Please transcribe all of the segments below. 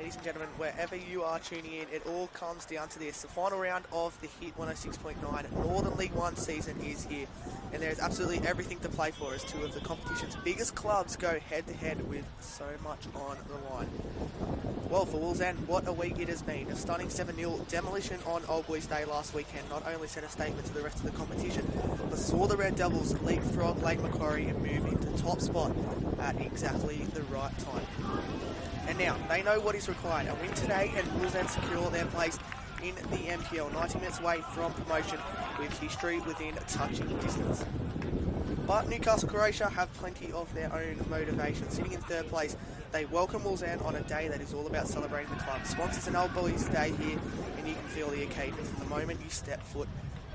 ladies and gentlemen, wherever you are tuning in, it all comes down to this. The final round of the Hit 106.9 Northern League 1 season is here, and there is absolutely everything to play for as two of the competition's biggest clubs go head-to-head with so much on the line. Well, for Wallsend, what a week it has been. A stunning 7-0 demolition on Old Boys Day last weekend not only sent a statement to the rest of the competition, but saw the Red Devils leapfrog Lake Macquarie and move into top spot at exactly the right time. And now, they know what is required. A win today and Wallsend secure their place in the MPL, 90 minutes away from promotion with history within touching distance. But Newcastle, Croatia have plenty of their own motivation. Sitting in third place, they welcome Wallsend on a day that is all about celebrating the club. Sponsors an Old Boys Day here, and you can feel the occasion from the moment you step foot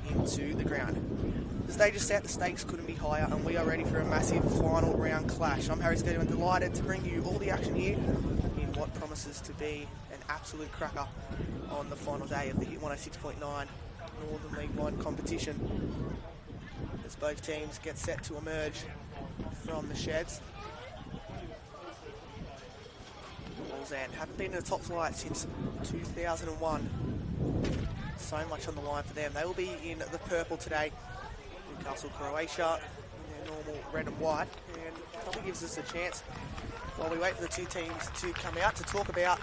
into the ground. The stage is set, the stakes couldn't be higher, and we are ready for a massive final round clash. I'm Harry Scudder and delighted to bring you all the action here in what promises to be an absolute cracker on the final day of the Hit 106.9 Northern League 1 competition. As both teams get set to emerge from the sheds. Wallsend haven't been in the top flight since 2001. So much on the line for them. They will be in the purple today. Newcastle, Croatia in their normal red and white, and probably gives us a chance while we wait for the two teams to come out to talk about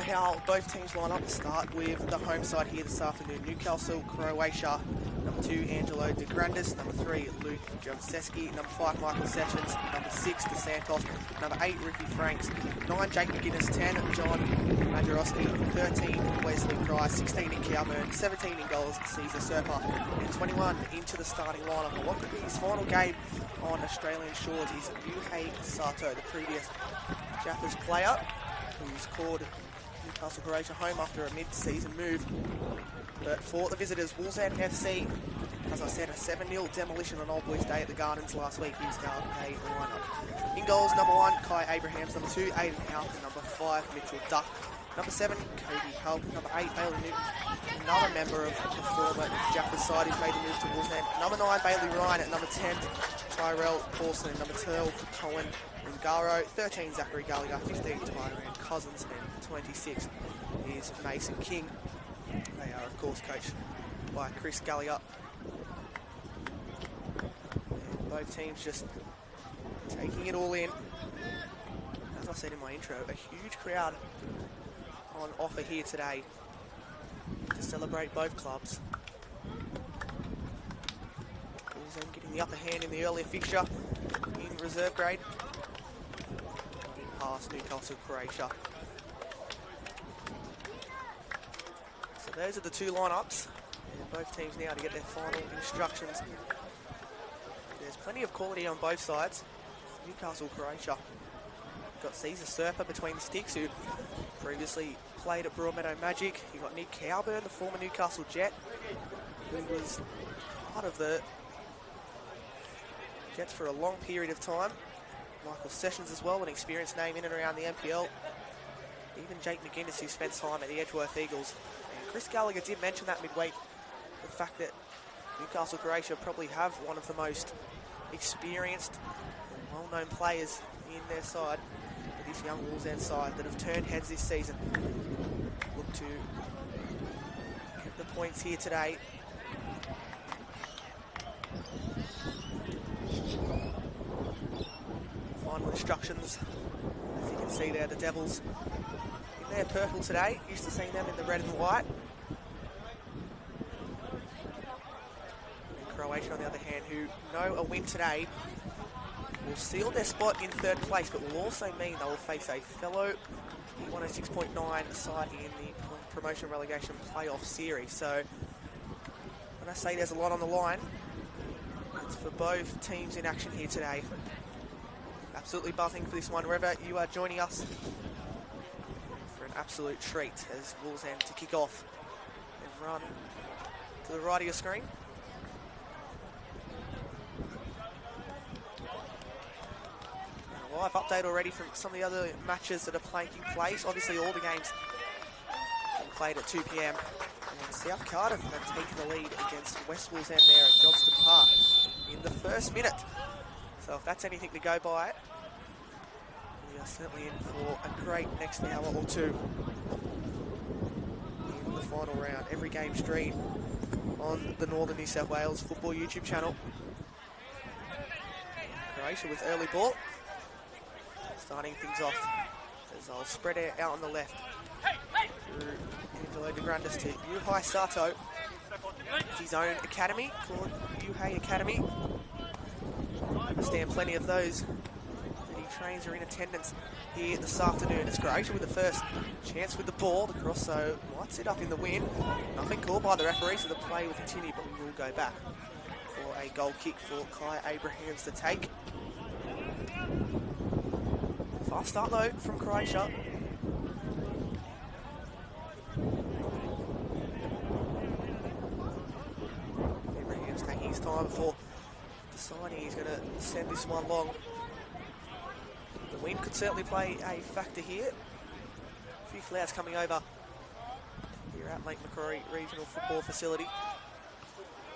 how both teams line up. To start with the home side here this afternoon. Newcastle, Croatia. Number 2, Angelo De Grandis. Number 3, Luke Jovseski. Number 5, Michael Sessions. Number 6, DeSantos. Number 8, Ricky Franks. 9, Jake McGuinness. 10, John Majorowski. 13, Wesley Price. 16, Nick Cowburn. 17 in goals, Caesar Serpa. And 21 into the starting lineup. And what could be his final game on Australian shores is Yuhei Sato, the previous Jaffers player, who's called Newcastle, Croatia home after a mid-season move. But for the visitors, Wallsend FC, as I said, a 7-0 demolition on Old Boys Day at the Gardens last week. Here's our day lineup. In goals, number 1, Kai Abrahams. Number 2, Aidan Halpin. Number 5, Mitchell Duck. Number 7, Cody Halpin. Number 8, Bailey Newton. Another member of the former Jaffers side who's made the move to Wallsend. Number 9, Bailey Ryan. At number 10, Tyrell Paulson. And number 12, Cohen Ungaro. 13, Zachary Gallagher. 15, Tyrone Cousins. And 26 is Mason King. They are, of course, coached by Chris Gallagher. And both teams just taking it all in. As I said in my intro, a huge crowd on offer here today to celebrate both clubs. Wallsend getting the upper hand in the earlier fixture in reserve grade. Past Newcastle, Croatia. Those are the two lineups, and both teams now to get their final instructions. There's plenty of quality on both sides. Newcastle, Croatia. Got Caesar Serpa between the sticks, who previously played at Broadmeadow Magic. You got Nick Cowburn, the former Newcastle Jet, who was part of the Jets for a long period of time. Michael Sessions as well, an experienced name in and around the NPL. Even Jake McGuinness, who spent time at the Edgeworth Eagles. Chris Gallagher did mention that midweek, the fact that Newcastle, Croatia probably have one of the most experienced and well-known players in their side, this young Wallsend side that have turned heads this season. Look to get the points here today. Final instructions, as you can see there, the Devils in their purple today. Used to seeing them in the red and white. Croatia, on the other hand, who know a win today will seal their spot in third place, but will also mean they will face a fellow 106.9 side in the promotion relegation playoff series. So when I say there's a lot on the line, it's for both teams in action here today. Absolutely buzzing for this one, wherever you are joining us, for an absolute treat as Wallsend to kick off and run to the right of your screen. Live update already from some of the other matches that are taking place. Obviously, all the games being played at 2 p.m. And South Cardiff have taken the lead against West Wallsend there at Johnston Park in the first minute. So if that's anything to go by, We are certainly in for a great next hour or two in the final round. Every game streamed on the Northern New South Wales Football YouTube channel. Croatia with early ball. Starting things off as they'll spread it out on the left. Through Angelo de Grandes to Juhai Sato. His own academy, called Juhai Academy. I understand plenty of those that he trains are in attendance here this afternoon. It's Croatia with the first chance with the ball. The cross, so lights it up in the wind. Nothing called by the referee, so the play will continue, but we will go back for a goal kick for Kai Abrahams to take. Fast start though from Croatia. Abraham's taking his time before deciding he's going to send this one long. The wind could certainly play a factor here. A few clouds coming over here at Lake Macquarie Regional Football Facility.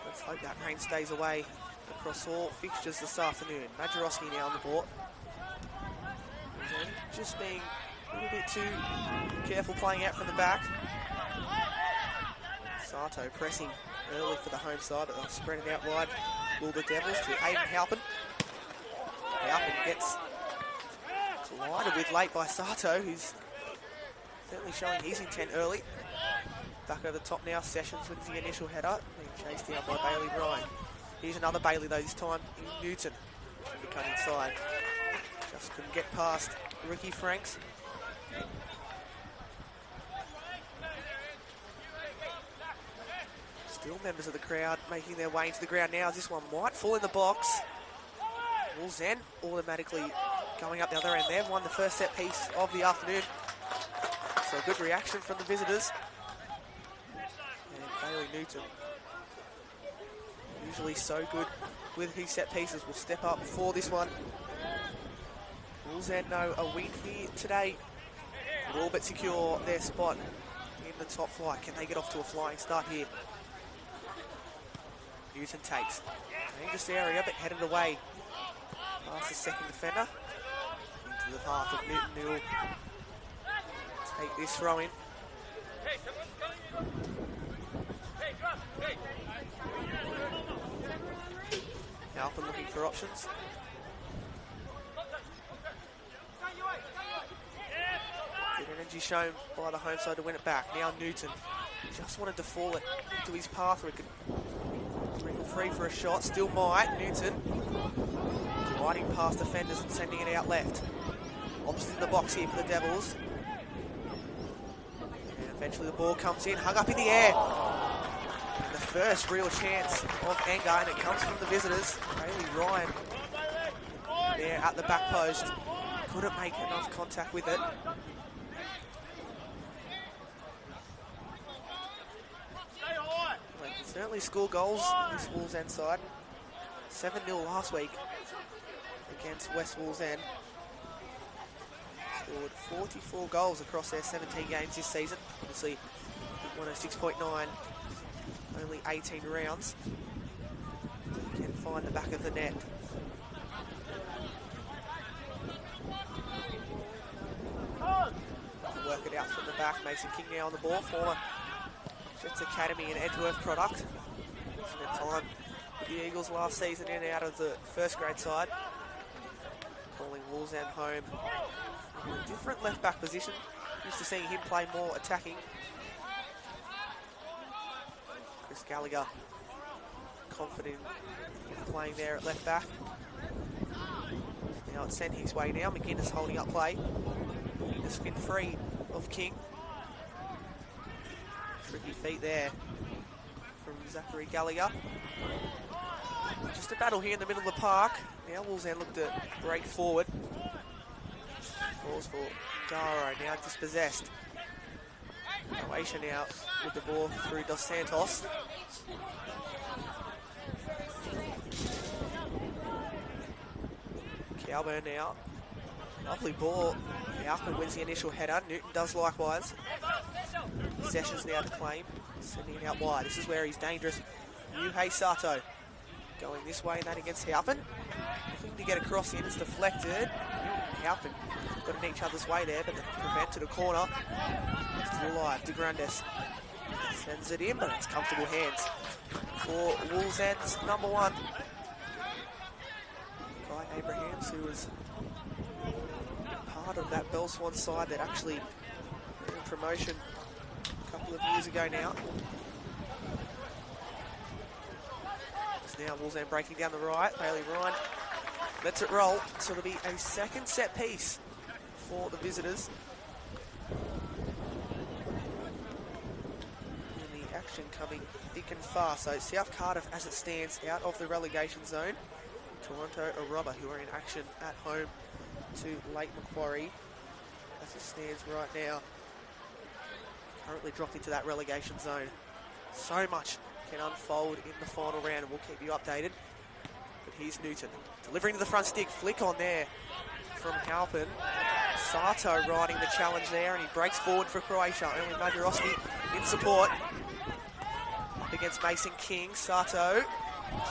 Let's hope that rain stays away across all fixtures this afternoon. Majorowski now on the board. Just being a little bit too careful playing out from the back. Sato pressing early for the home side, but they'll spread it out wide. Will the Devils to Aiden Halpin. Halpin gets collided with late by Sato, who's certainly showing his intent early. Back over the top now, Sessions with the initial header, being chased down by Bailey Ryan. Here's another Bailey though, this time in Newton. To cut inside. Just couldn't get past Ricky Franks. Still members of the crowd making their way into the ground now. This one might fall in the box. Wallsend automatically going up the other end. They've won the first set piece of the afternoon. So a good reaction from the visitors. And Bailey Newton, usually so good with his set pieces, will step up for this one. Wallsend know a win here today will all but secure their spot in the top flight. Can they get off to a flying start here? Newton takes dangerous area, but headed away past the second defender into the path of Newton, who will take this throw in. Alpin looking for options. Good energy shown by the home side to win it back. Now Newton just wanted to fall it into his path where he could wriggle free for a shot. Still might. Newton gliding past defenders and sending it out left. Options in the box here for the Devils. And eventually the ball comes in, hung up in the air. And the first real chance of anger, and it comes from the visitors. Bailey Ryan there at the back post. Couldn't make enough contact with it. They can certainly score goals this Wallsend side. 7-0 last week against West Wallsend. Scored 44 goals across their 17 games this season. Obviously, 106.9, only 18 rounds. Can find the back of the net. Work it out from the back. Mason King now on the ball. Former Jets Academy and Edgeworth product. Spent time with the Eagles last season in and out of the first grade side. Calling Wallsend home in a different left back position. Used to seeing him play more attacking. Chris Gallagher confident in playing there at left back. Now it's sent his way now. McGuinness holding up play. The spin free of King. Tricky feet there from Zachary Gallagher. Just a battle here in the middle of the park. Now Wallsend look to break forward. Balls for Daro, now dispossessed. Croatia now with the ball through Dos Santos. Calburn now. Lovely ball. Alpin wins the initial header. Newton does likewise. Sessions now to claim. Sending it out wide. This is where he's dangerous. Juhai Sato going this way and that against Halpin. Looking to get across in. It's deflected. Newton Halpin got in each other's way there, but they prevented a corner. Still alive, De Grandes sends it in, but it's comfortable hands for Wallsend's number 1. Guy Abrahams, who was part of that Bell Swan side that actually in promotion a couple of years ago now. It's now Wallsend breaking down the right. Bailey Ryan lets it roll, so it'll be a second set piece for the visitors. And the action coming thick and fast. So South Cardiff, as it stands, out of the relegation zone. Toronto Aruba, who are in action at home to Lake Macquarie, as it stands right now, currently dropped into that relegation zone. So much can unfold in the final round, and we'll keep you updated. But here's Newton, delivering to the front stick, flick on there from Halpin. Sato riding the challenge there, and he breaks forward for Croatia. Only Majerowski in support. Up against Mason King. Sato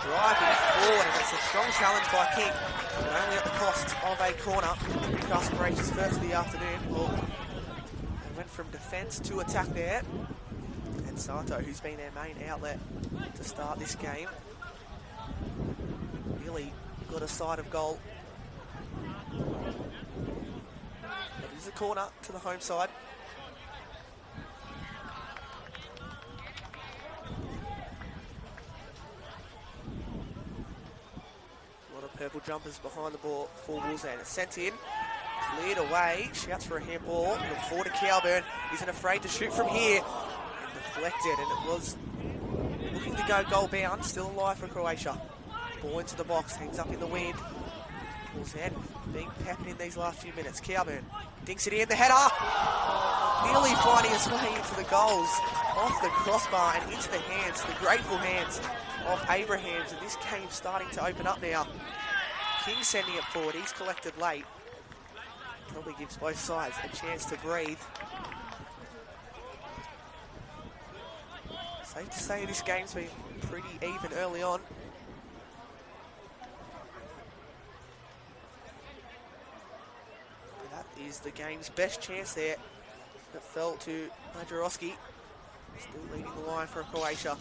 driving forward, and it's a strong challenge by King, but only at the cost of a corner. Newcastle Croatia's first of the afternoon. Well, they went from defence to attack there. And Sato, who's been their main outlet to start this game, really got a side of goal. But it is a corner to the home side. Purple jumpers behind the ball for Wallsend. It's sent in, cleared away, shouts for a handball. Look forward to Cowburn. Isn't afraid to shoot from here. And deflected, and it was looking to go goal bound. Still alive for Croatia. Ball into the box, hangs up in the wind. Wallsend being peppered in these last few minutes. Cowburn dinks it in, the header! Nearly finding its way into the goals. Off the crossbar and into the hands, the grateful hands of Abrahams. And this game starting to open up now. King sending it forward, he's collected late. Probably gives both sides a chance to breathe. Safe to say this game's been pretty even early on. And that is the game's best chance there that fell to Majerowski. Still leading the line for Croatia.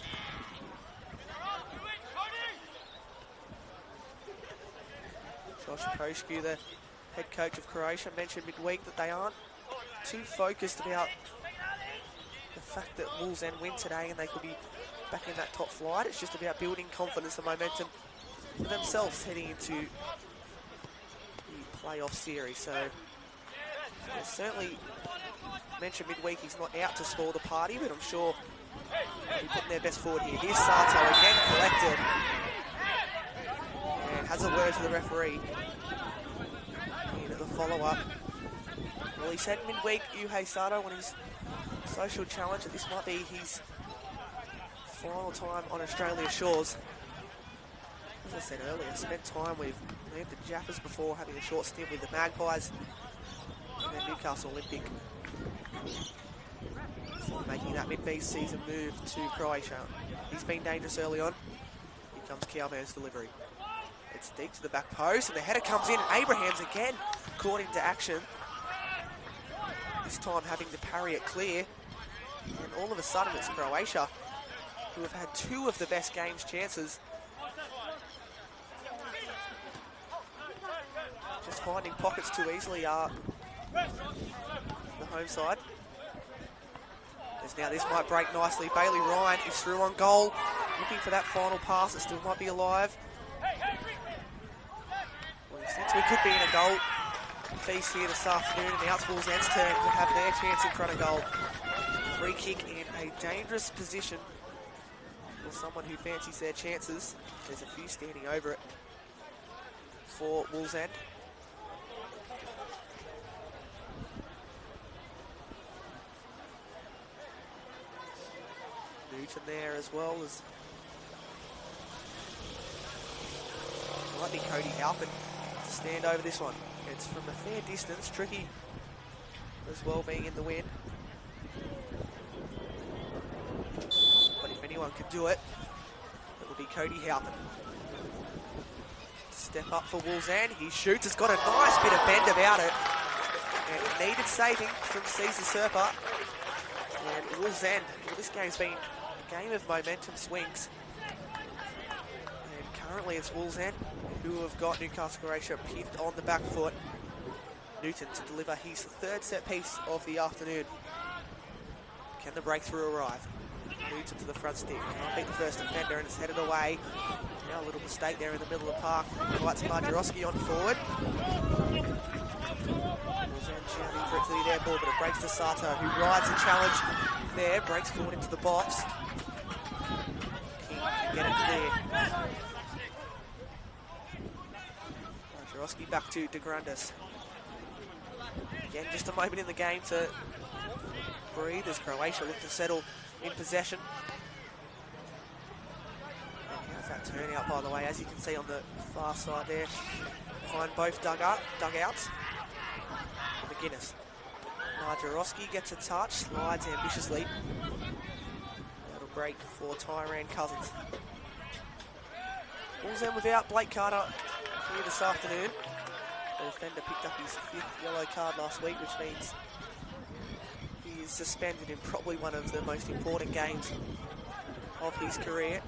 Josh Koshku, the head coach of Croatia, mentioned midweek that they aren't too focused about the fact that Wallsend win today and they could be back in that top flight. It's just about building confidence and momentum for themselves heading into the playoff series. So certainly mentioned midweek he's not out to spoil the party, but I'm sure they'll be putting their best forward here. Here's Sato again collected. And has a word to the referee in the follow-up. Well, he said midweek, Yuhei Sato, on his social challenge, that this might be his final time on Australia's shores. As I said earlier, spent time with the Jaffers before, having a short stint with the Magpies and then Newcastle Olympic, before making that mid-season move to Croatia. He's been dangerous early on. Here comes Cowburn's delivery. It's deep to the back post, and the header comes in. Abrahams again caught into action. This time having to parry it clear. And all of a sudden it's Croatia, who have had two of the best game's chances. Just finding pockets too easily are the home side. As now this might break nicely. Bailey Ryan is through on goal. Looking for that final pass. It still might be alive. Since we could be in a goal feast here this afternoon, and now it's Wallsend's turn to have their chance in front of goal. Free kick in a dangerous position for someone who fancies their chances. There's a few standing over it for Wallsend. Newton there as well as might be Cody Halpin to stand over this one. It's from a fair distance, tricky as well being in the wind. But if anyone can do it, it will be Cody Halpin. Step up for Wallsend. He shoots. Has got a nice bit of bend about it. And it needed saving from Caesar Serpa. And Wallsend, well, this game's been a game of momentum swings. And currently it's Wallsend who have got Newcastle Croatia pinned on the back foot. Newton to deliver his third set piece of the afternoon. Can the breakthrough arrive? Newton to the front stick. Can't beat the first defender and it's headed away. Now a little mistake there in the middle of the park. Invites Marjarowski on forward. Shouting for it to the air ball, but it breaks to Sato, who rides the challenge there, breaks forward into the box. King can get it clear. Marjarowski back to De Grandes. Again, just a moment in the game to breathe as Croatia look to settle in possession. And how's that turnout, by the way, as you can see on the far side there, behind both dugouts. McGuinness. Marjarowski gets a touch, slides ambitiously. That'll break for Tyrone Cousins. Wallsend without Blake Carter here this afternoon. The defender picked up his 5th yellow card last week, which means he is suspended in probably one of the most important games of his career.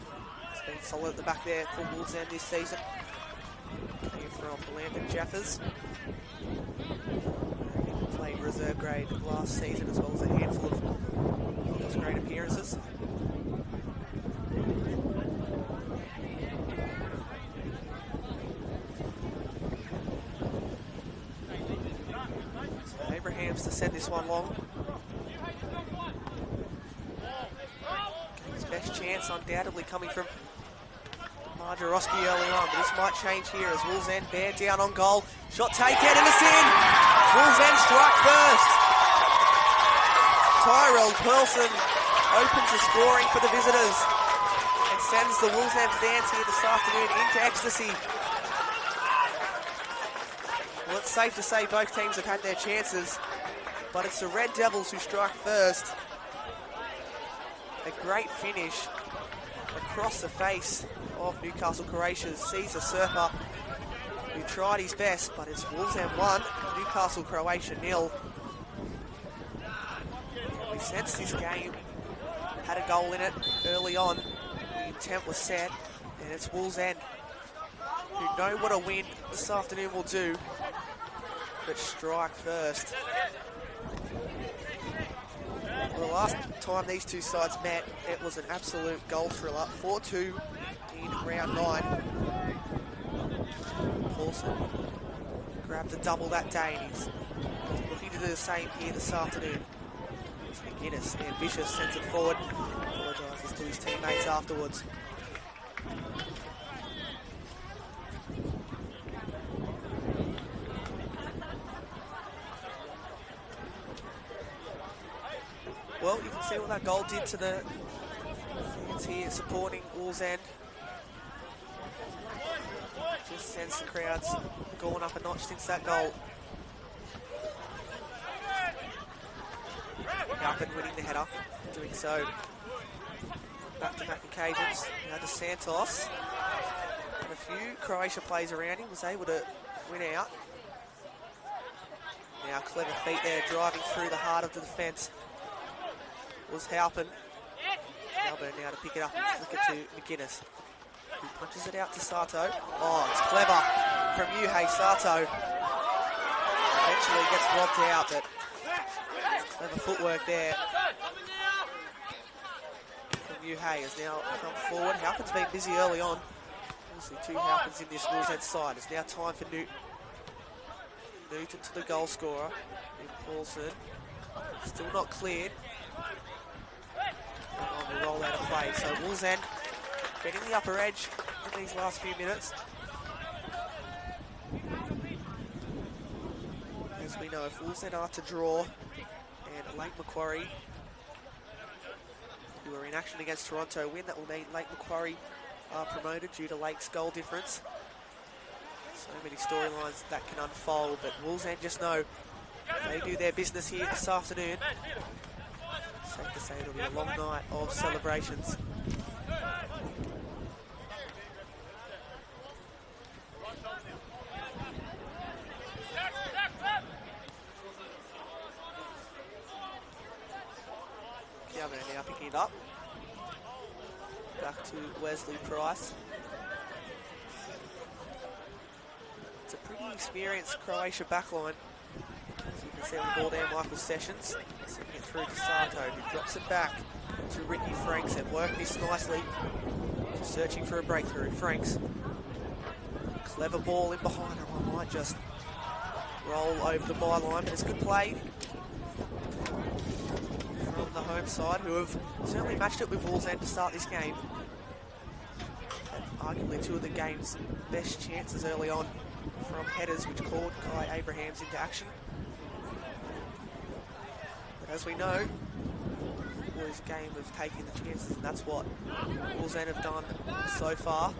He's been solid at the back there for Wallsend this season. Came from Landon Jaffers. Played reserve grade last season as well as a handful of first grade appearances. So Abrahams to send this one long. His best chance undoubtedly coming from Marjarowski early on, but this might change here as Wallsend bear down on goal. Shot taken and it's in! Wallsend strike first. Tyrell Pearlson opens the scoring for the visitors and sends the Wallsend fans here this afternoon into ecstasy. Well, it's safe to say both teams have had their chances, but it's the Red Devils who strike first. A great finish across the face of Newcastle Croatia's Caesar Serpa, who tried his best, but it's Wallsend 1, Newcastle Croatia 0. We sensed this game had a goal in it early on. The intent was set, and it's Wallsend who know what a win this afternoon will do, but strike first. Well, the last time these two sides met, it was an absolute goal thriller, 4-2 in round 9. Paulson grabbed a double that day and he's looking to do the same here this afternoon. It's McGuinness, ambitious, sends it forward, apologises to his teammates afterwards. Well, you can see what that goal did to the fans here supporting Wallsend. Just sends the crowds going up a notch since that goal. Alpin winning the header, doing so back-to-back occasions. Now to Santos. And a few Croatia players around him, was able to win out. Now clever feet there, driving through the heart of the defence was Halpin. Halpin now to pick it up and flick it to McGuinness, who punches it out to Sato. Oh, it's clever from Yuhei Sato. Eventually gets robbed out, but clever footwork there from Yuhei has now come forward. Halpin's been busy early on. Obviously 2 Halpins in this Wallsend side. It's now time for Newton. Newton to the goal scorer in Paulson. Still not cleared. On the roll out of play. So Wallsend getting the upper edge in these last few minutes. As we know, if Wallsend are to draw and Lake Macquarie, who are in action against Toronto, win, that will mean Lake Macquarie are promoted due to Lake's goal difference. So many storylines that can unfold, but Wallsend just know they do their business here this afternoon. Safe to say it'll be a long night of celebrations. it up. Back to Wesley Price. It's a pretty experienced Croatia backline. As you can see on the ball there, Michael Sessions sending it through to Sato, who drops it back to Ricky Franks. They've worked this nicely. Just searching for a breakthrough. Franks. Clever ball in behind her. One might just roll over the byline, but it's good play from the home side, who have certainly matched it with Wallsend to start this game. And arguably two of the game's best chances early on from headers, which called Kai Abrahams into action. But as we know, football is a game of taking the chances, and that's what Wallsend have done so far.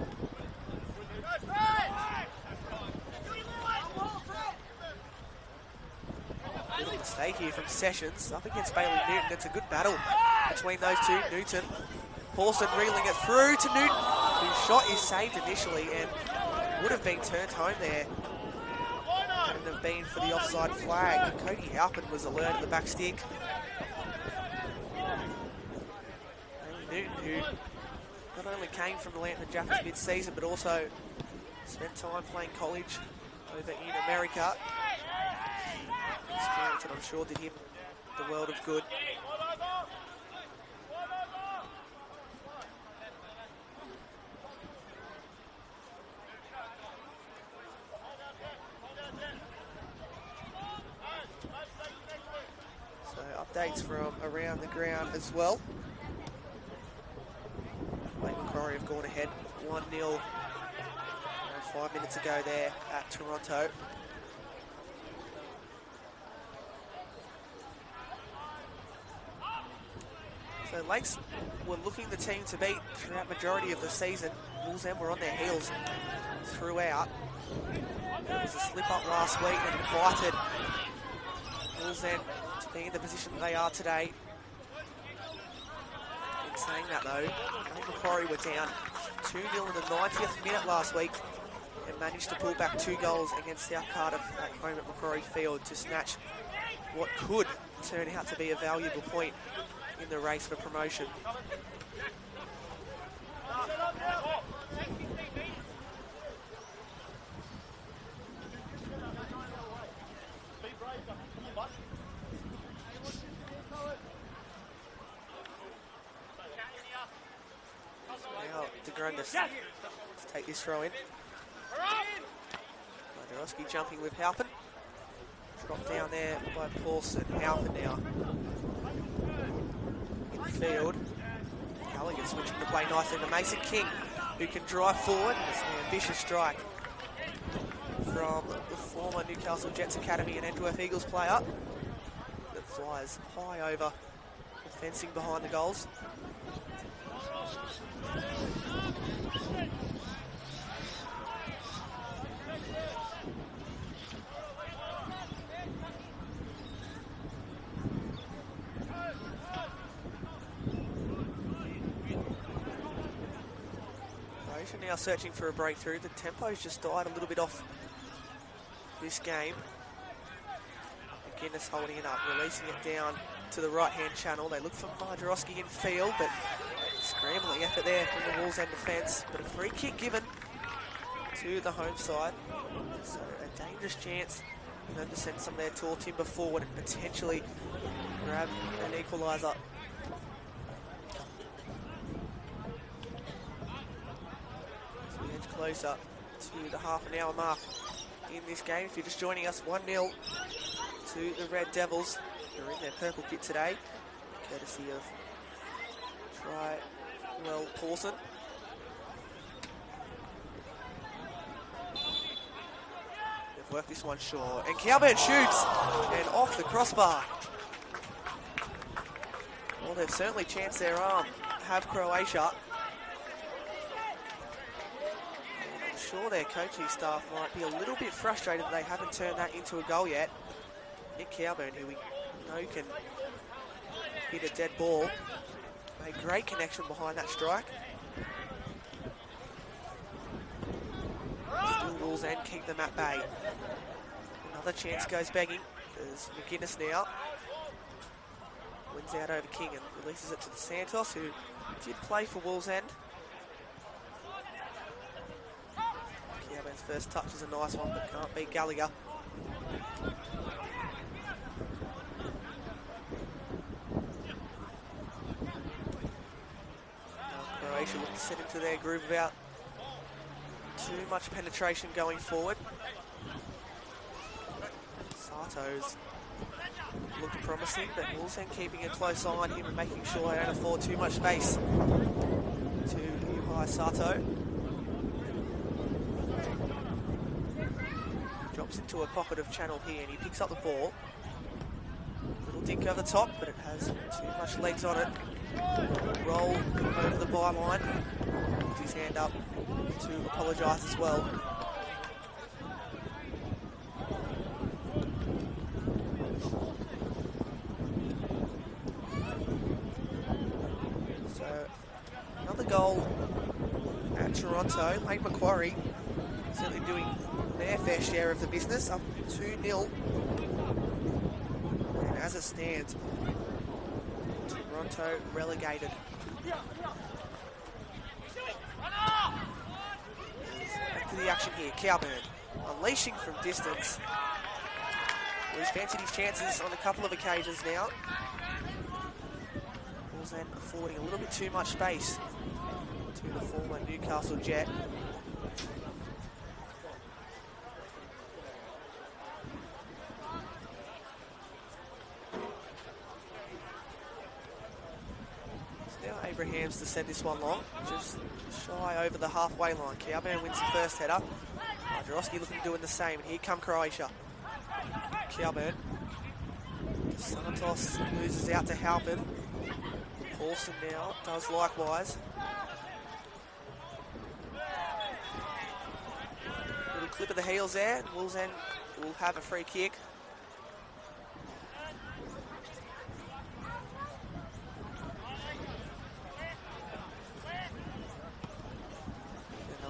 Little mistake here from Sessions up against Bailey Newton. It's a good battle between those two. Newton, Paulson reeling it through to Newton, whose shot is saved initially and would have been turned home there. Wouldn't have been for the offside flag. Cody Halpin was alert at the back stick. Bailey Newton, who not only came from the Lantern Jaffers mid-season, but also spent time playing college over in America. Experience that I'm sure did him the world of good. So updates from around the ground as well. Wayne Macquarie have gone ahead 1-0. 5 minutes ago there at Toronto. So Lakes were looking the team to beat throughout majority of the season. Wallsend were on their heels throughout. There was a slip up last week and invited Wallsend to be in the position they are today. In saying that though, Macquarie were down 2-0 in the 90th minute last week and managed to pull back 2 goals against South Cardiff at home at Macquarie Field to snatch what could turn out to be a valuable point in the race for promotion. Now DeGrundis to take this throw in. Majorowski jumping with Halpin. Dropped down there by Paulson. Halpin now. Field. Callaghan switching the play nicely to Mason King, who can drive forward. It's an ambitious strike from the former Newcastle Jets Academy and Antwerp Eagles player that flies high over the fencing behind the goals. Now searching for a breakthrough. The tempo's just died a little bit off this game. McGuinness holding it up, releasing it down to the right-hand channel. They look for Majorowski in field, but scrambling effort there from the Wallsend defence. But a free kick given to the home side. So a dangerous chance for them to send some of their tall timber forward and potentially grab an equaliser. Closer to the half an hour mark in this game. If you're just joining us, 1-0 to the Red Devils. They're in their purple kit today, courtesy of Try-Well Paulson. They've worked this one short, and Cowburn shoots, and off the crossbar. Well, they've certainly chanced their arm, have Croatia. Sure, their coaching staff might be a little bit frustrated that they haven't turned that into a goal yet. Nick Cowburn, who we know can hit a dead ball, made great connection behind that strike. Still Wallsend keep them at bay. Another chance goes begging. There's McGuinness now. Wins Sends out over King and releases it to the Santos, who did play for Wallsend. Kiaben's first touch is a nice one, but can't beat Gallagher. Croatia look to set into their groove without too much penetration going forward. Sato's looked promising, but Wallsend keeping a close eye on him and making sure they don't afford too much space to Yuhai Sato. Drops into a pocket of channel here and he picks up the ball. Little dink over the top, but it has too much legs on it. Roll over the byline. Puts his hand up to apologise as well. So another goal at Toronto. Lake Macquarie certainly doing their fair share of the business, up 2-0. And as it stands, Toronto relegated. Back to the action here. Cowburn unleashing from distance. Well, he's fancied his chances on a couple of occasions now. Wallsend affording a little bit too much space to the former Newcastle Jet. Abrahams to send this one long, just shy over the halfway line. Cowburn wins the first header. Jurowski looking doing the same, and here come Croatia. Cowburn. Santos loses out to Halpin. Paulson now does likewise. Little clip of the heels there. Wallsend will have a free kick.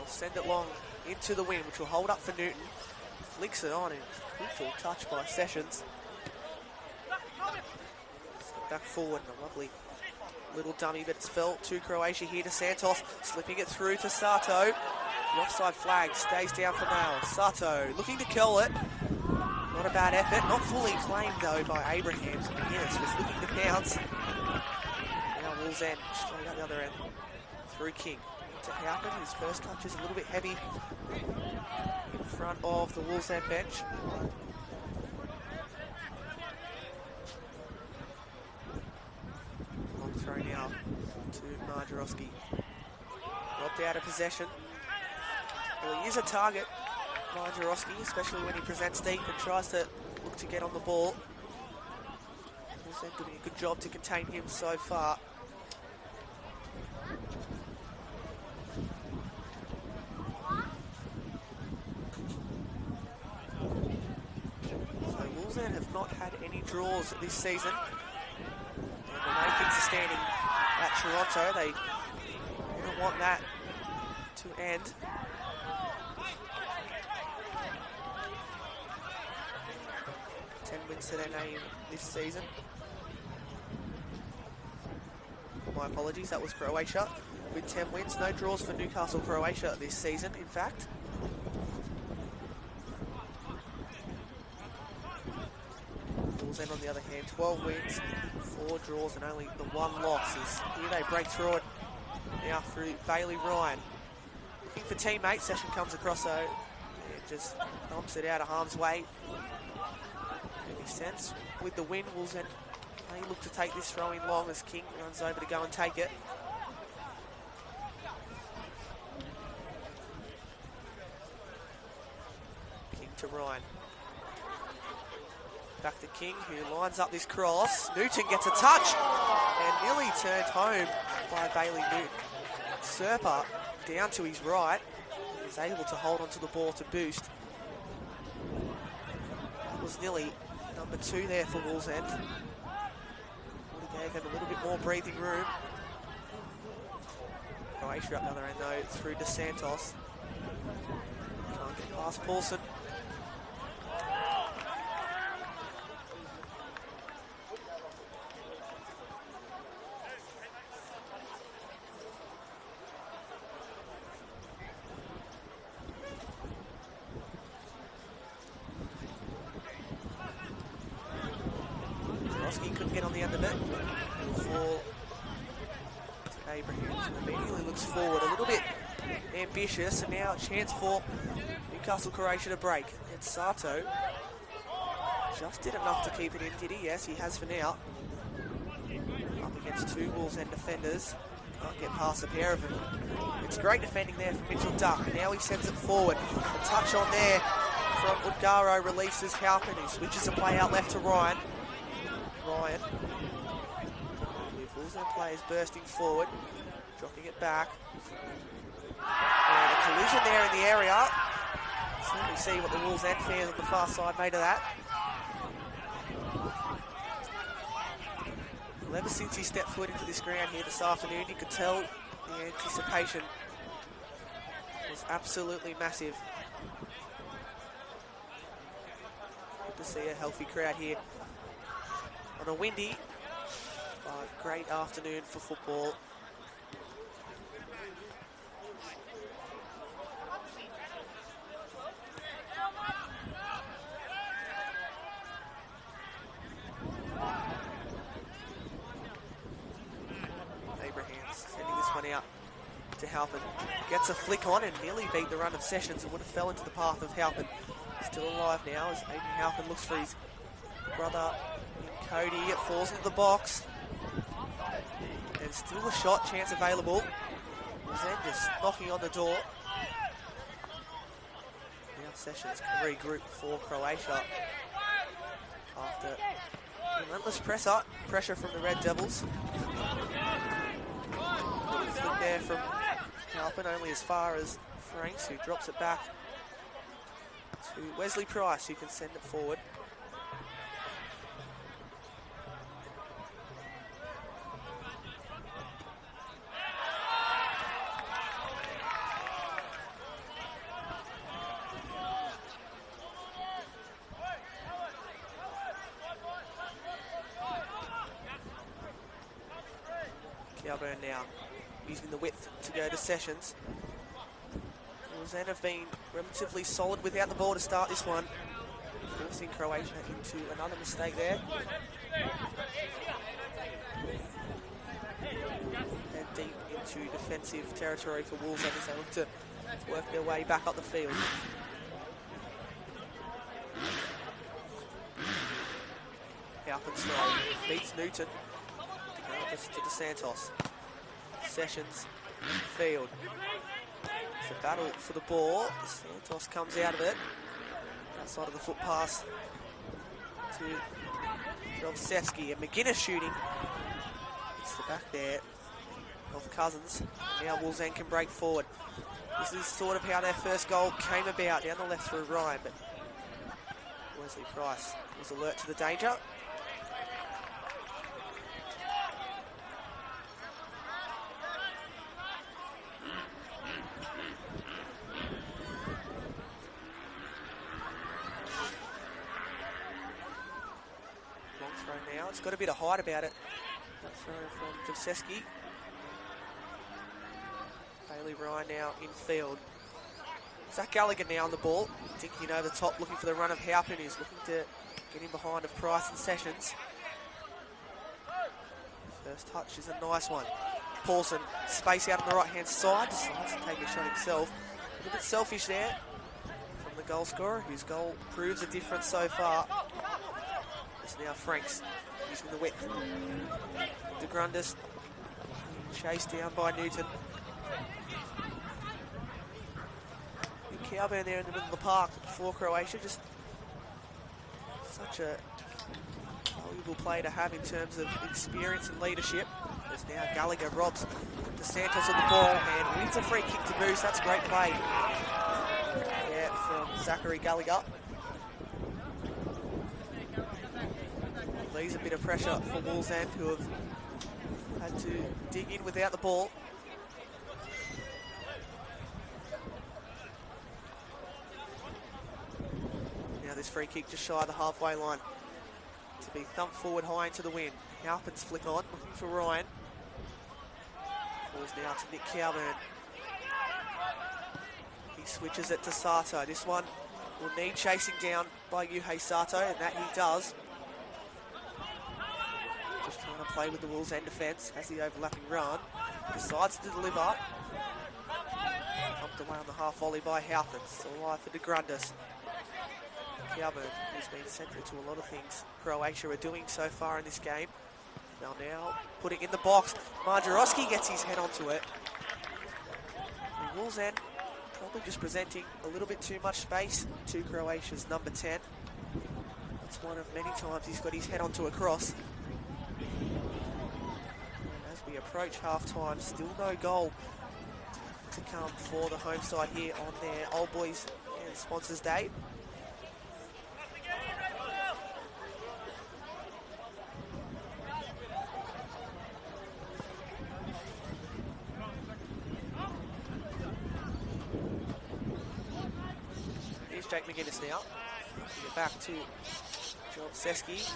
Send it long into the wind, which will hold up for Newton. Flicks it on, and crucial touch by Sessions. Step back forward, and a lovely little dummy, but it's fell to Croatia here to Santos, slipping it through to Sato. The offside flag stays down for now. Sato looking to curl it. Not a bad effort, not fully claimed though by Abrahams. McGuinness was looking to pounce. Now Wallsend straight up the other end through King. To Halpin, his first touch is a little bit heavy in front of the Wallsend bench. Long throw now to Marjorowski. Robbed out of possession. Well, he is a target, Marjorowski, especially when he presents deep and tries to look to get on the ball. Wallsend doing a good job to contain him so far. Have not had any draws this season. And the way things are standing at Toronto, they don't want that to end. Ten wins to their name this season. My apologies, that was Croatia with 10 wins. No draws for Newcastle Croatia this season, in fact. Wallsend, on the other hand, 12 wins, 4 draws, and only the 1 loss. Here they break through it now through Bailey Ryan. Looking for teammates. Session comes across though and just dumps it out of harm's way. Any sense with the win, Wallsend may look to take this throw in long as King runs over to go and take it. King to Ryan. Back to King, who lines up this cross. Newton gets a touch and nearly turned home by Bailey Newton. Serpa down to his right and is able to hold onto the ball to boost. That was nearly number 2 there for Wallsend. Would have gave him a little bit more breathing room. Croatia up the other end though, through to Santos. Can't get past Paulson. Dusevsky couldn't get on the end of it. For Abrahams, who immediately looks forward, a little bit ambitious, and now a chance for Newcastle Croatia to break. And Sato just did enough to keep it in, did he? Yes, he has for now. Up against two Wallsend defenders. Can't get past a pair of them. It's great defending there from Mitchell Duck. Now he sends it forward. A touch on there from Udgaro, releases Halpin. He switches the play out left to Ryan. Ryan. With Wallsend players bursting forward. Dropping it back. And a collision there in the area. Certainly see what the Wallsend fans on the far side made of that. Well, ever since he stepped foot into this ground here this afternoon, you could tell the anticipation was absolutely massive. Good to see a healthy crowd here on a windy but great afternoon for football. Out to Halpin. Gets a flick on and nearly beat the run of Sessions and would have fell into the path of Halpin. Still alive now as Aiden Halpin looks for his brother Cody. It falls into the box. And still a shot chance available. Zen just knocking on the door. Now Sessions can regroup for Croatia after relentless pressure from the Red Devils. Flick there from Halpin, only as far as Franks, who drops it back to Wesley Price, who can send it forward. Calburn now using the width to go to Sessions. Wallsend have been relatively solid without the ball to start this one, forcing Croatia into another mistake there. And deep into defensive territory for Wallsend as they look to work their way back up the field. Halpin slow, beats Newton. To DeSantos. Sessions, field. It's a battle for the ball. DeSantos comes out of it. Outside of the foot pass to Jovsevsky. And McGuinness shooting. It's the back there of Cousins. Now Wallsend can break forward. This is sort of how their first goal came about, down the left through Ryan. But Wesley Price was alert to the danger. Now it's got a bit of height about it. That throw from Jovsevsky. Bailey Ryan now in field. Zach Gallagher now on the ball, thinking over the top, looking for the run of Halpin, who's looking to get in behind of Price and Sessions. First touch is a nice one. Paulson, space out on the right-hand side, decides to take a shot himself. A little bit selfish there from the goal scorer, whose goal proves a difference so far. It's now Franks using the width. De Grundis chased down by Newton. Calburn there in the middle of the park for Croatia. Just such a valuable player to have in terms of experience and leadership. As now Gallagher robs DeSantos of the ball and wins a free kick to boost. That's great play there from Zachary Gallagher. Leaves a bit of pressure for Wallsend, who have had to dig in without the ball. Now this free kick just shy of the halfway line to be thumped forward high into the wind. Halpin's flick on, looking for Ryan. Falls now to Nick Calburn. He switches it to Sato. This one will need chasing down by Yuhei Sato, and that he does. play with the Wallsend defence. Has the overlapping run. Decides to deliver. Pumped away on the half volley by Houghton. Still alive for de Grundis. Calvin, who's been central to a lot of things Croatia are doing so far in this game. Now putting in the box. Marjarowski gets his head onto it. And Wallsend probably just presenting a little bit too much space to Croatia's number 10. That's one of many times he's got his head onto a cross. And as we approach half-time, still no goal to come for the home side here on their Old Boys and Sponsors Day. Here's Jake McGuinness now. Get back to Jovseski.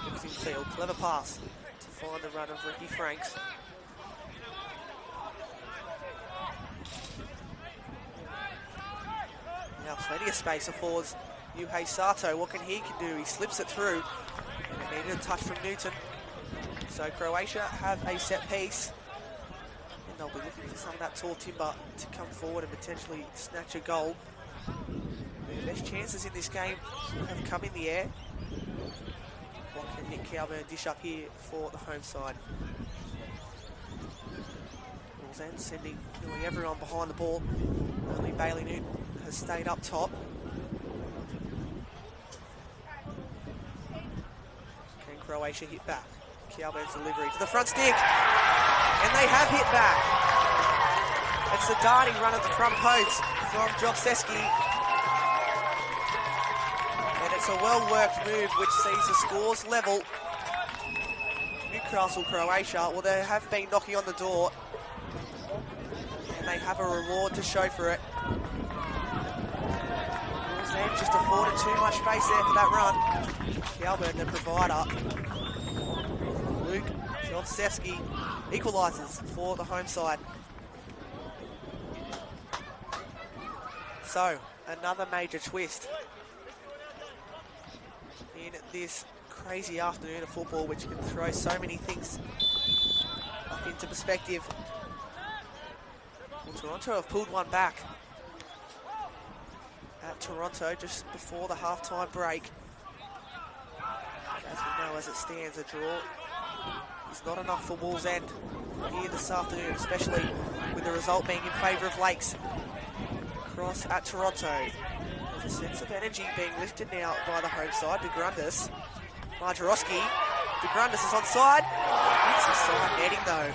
Looks in field. Clever pass to find the run of Ricky Franks. Now plenty of space affords Yuhei Sato. What can he do? He slips it through. And it needed a touch from Newton. So Croatia have a set piece. And they'll be looking for some of that tall timber to come forward and potentially snatch a goal. The best chances in this game have come in the air. What can Nick Calburn dish up here for the home side? Wallsend sending nearly everyone behind the ball. Only Bailey Newton has stayed up top. Can Croatia hit back? Calburn's delivery to the front stick. And they have hit back. It's a darting run at the front post from Jovseski. And it's a well-worked move which sees the scores level. Newcastle, Croatia, well, they have been knocking on the door. And they have a reward to show for it. Wallsend just afforded too much space there for that run. Calburn, the provider. Luke Jovseski equalises for the home side. So, another major twist in this crazy afternoon of football, which can throw so many things up into perspective. Well, Toronto have pulled one back at Toronto just before the half-time break. As we know, as it stands, a draw is not enough for Wallsend here this afternoon, especially with the result being in favour of Lakes. Cross at Toronto. There's a sense of energy being lifted now by the home side. De Grundis. Marjarowski. De Grundis is onside. It's the side netting though.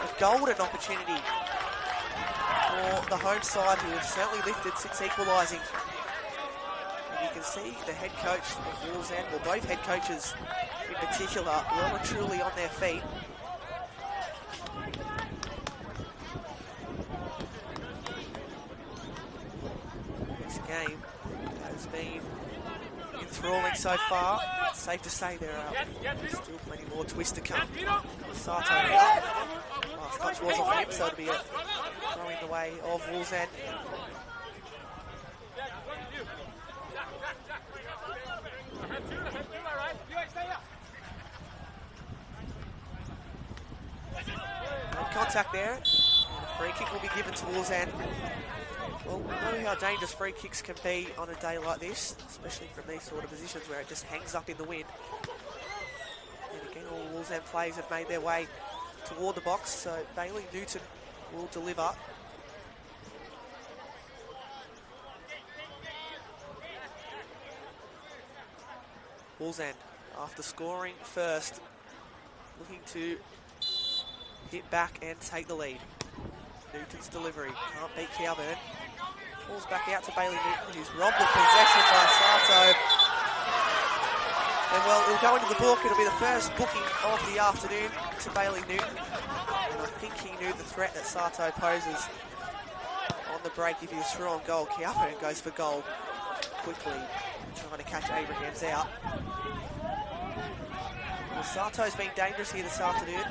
A golden opportunity for the home side, who have certainly lifted since equalising. And you can see the head coach of Wallsend, well, both head coaches in particular, well and truly on their feet. Game has been enthralling so far. It's safe to say there are still plenty more twists to come. Sato now. Last touch was off him, so it'll be a throw in the way of Wallsend. No contact there. And a free kick will be given to Wallsend. Well, we know how dangerous free kicks can be on a day like this, especially from these sort of positions where it just hangs up in the wind. And again, all Wallsend players have made their way toward the box, so Bailey Newton will deliver. Wallsend, after scoring first, looking to hit back and take the lead. Newton's delivery, can't beat Calburn. Falls back out to Bailey Newton, who's robbed of possession by Sato. And well, it'll go into the book. It'll be the first booking of the afternoon to Bailey Newton. And I think he knew the threat that Sato poses on the break if he was through on goal. Calburn goes for goal quickly, trying to catch Abrahams out. Well, Sato's been dangerous here this afternoon,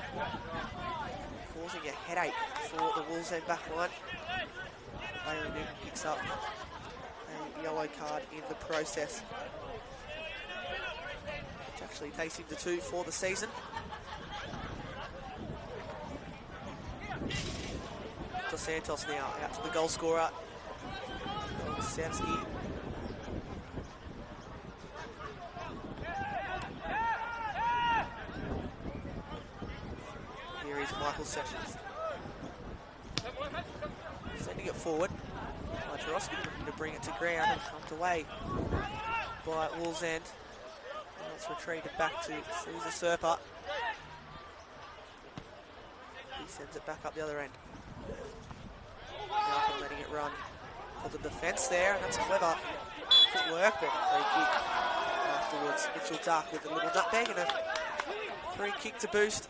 causing a headache for the Wallsend back line. Bailey Newton picks up a yellow card in the process. which actually takes him to 2 for the season. Dos Santos now out to the goal scorer, Wallsend. Here is Michael Sessions. Sending it forward. Wojciechowski looking to bring it to ground and pumped away by Wallsend. Now it's retreated back to Caesar Serpa. He sends it back up the other end. Now letting it run for the defence there, and that's clever footwork, but a free kick afterwards. Mitchell Duck with a little nutmeg and a free kick to boost.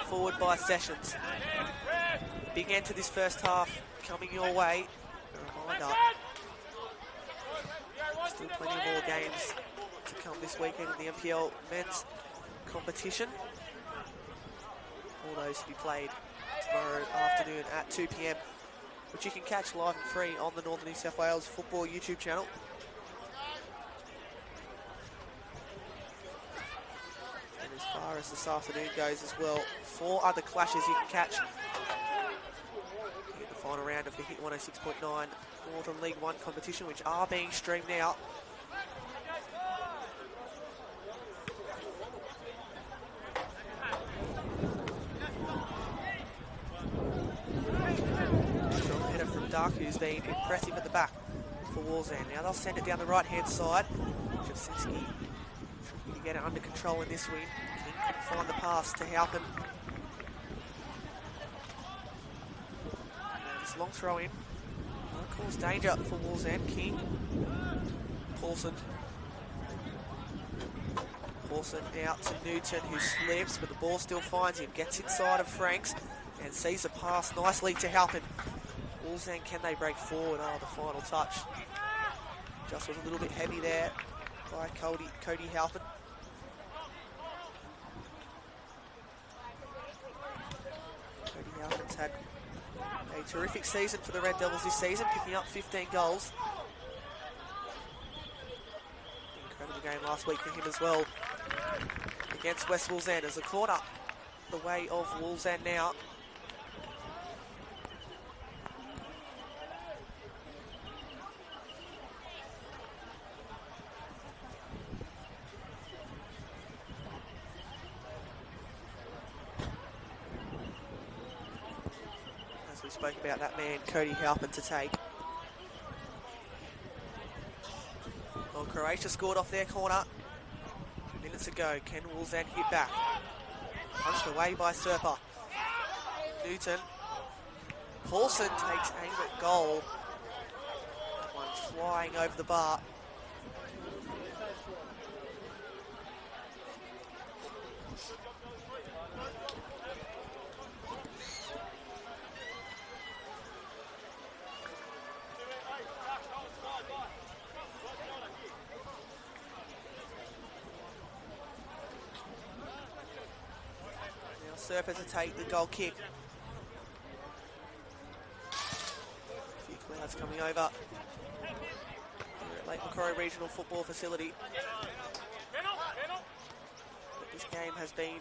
Forward by Sessions. Big end to this first half coming your way. A reminder, still plenty more games to come this weekend in the NPL men's competition. All those to be played tomorrow afternoon at 2 p.m, which you can catch live and free on the Northern New South Wales Football YouTube channel. As far as this afternoon goes as well, 4 other clashes you can catch in the final round of the Hit 106.9 Northern League 1 competition, which are being streamed now. Strong header from Dark, who's been impressive at the back for Wallsend. Now they'll send it down the right-hand side. Jasinski to get it under control in this win. King can find the pass to Halpin. This long throw in won't cause danger for Wallsend. King, Paulson out to Newton, who slips, but the ball still finds him. Gets inside of Franks and sees the pass nicely to Halpin. Wallsend, can they break forward? Oh, the final touch just was a little bit heavy there by Cody Halpin. Cody Halpin's had a terrific season for the Red Devils this season, picking up 15 goals. Incredible game last week for him as well against West Wallsend, as a corner the way of Wallsend now. We spoke about that man, Cody Halpin, to take. Well, Croatia scored off their corner minutes ago. Can Wallsend hit back? Punched away by Serpa. Newton. Paulson takes aim at goal. That one flying over the bar. Serpa to take the goal kick. A few clouds coming over here at Lake Macquarie Regional Football Facility. But this game has been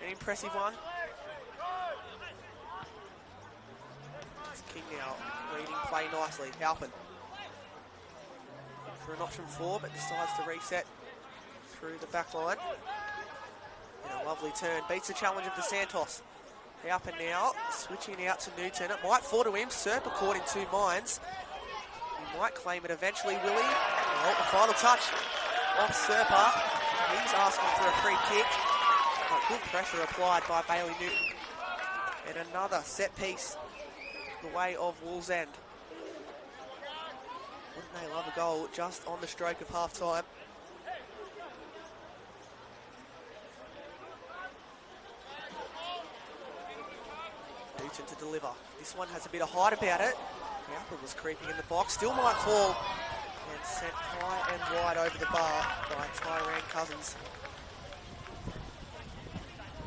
an impressive one. It's King now reading play nicely. Halpin for an option 4, but decides to reset through the back line. A lovely turn, beats the challenge of Dos Santos. Halpin now, switching out to Newton. It might fall to him. Serpa caught in 2 minds. He might claim it eventually, will he? Well, the final touch off Serpa. He's asking for a free kick. But good pressure applied by Bailey Newton. And another set piece the way of Wallsend. Wouldn't they love a goal just on the stroke of half-time? Newton to deliver. This one has a bit of height about it. Halpin was creeping in the box, still might fall. And sent high and wide over the bar by Tyrone Cousins,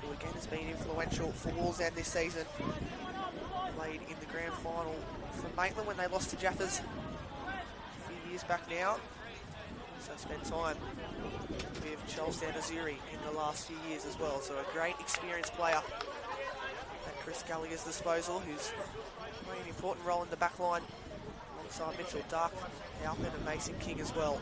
who again has been influential for Wallsend this season. Played in the grand final for Maitland when they lost to Jaffers a few years back now. So spent time with Charlestown Azuri in the last few years as well. So a great experienced player at Chris Gallagher's disposal, who's playing an important role in the back line alongside Mitchell Duck, Halpin and Mason King as well.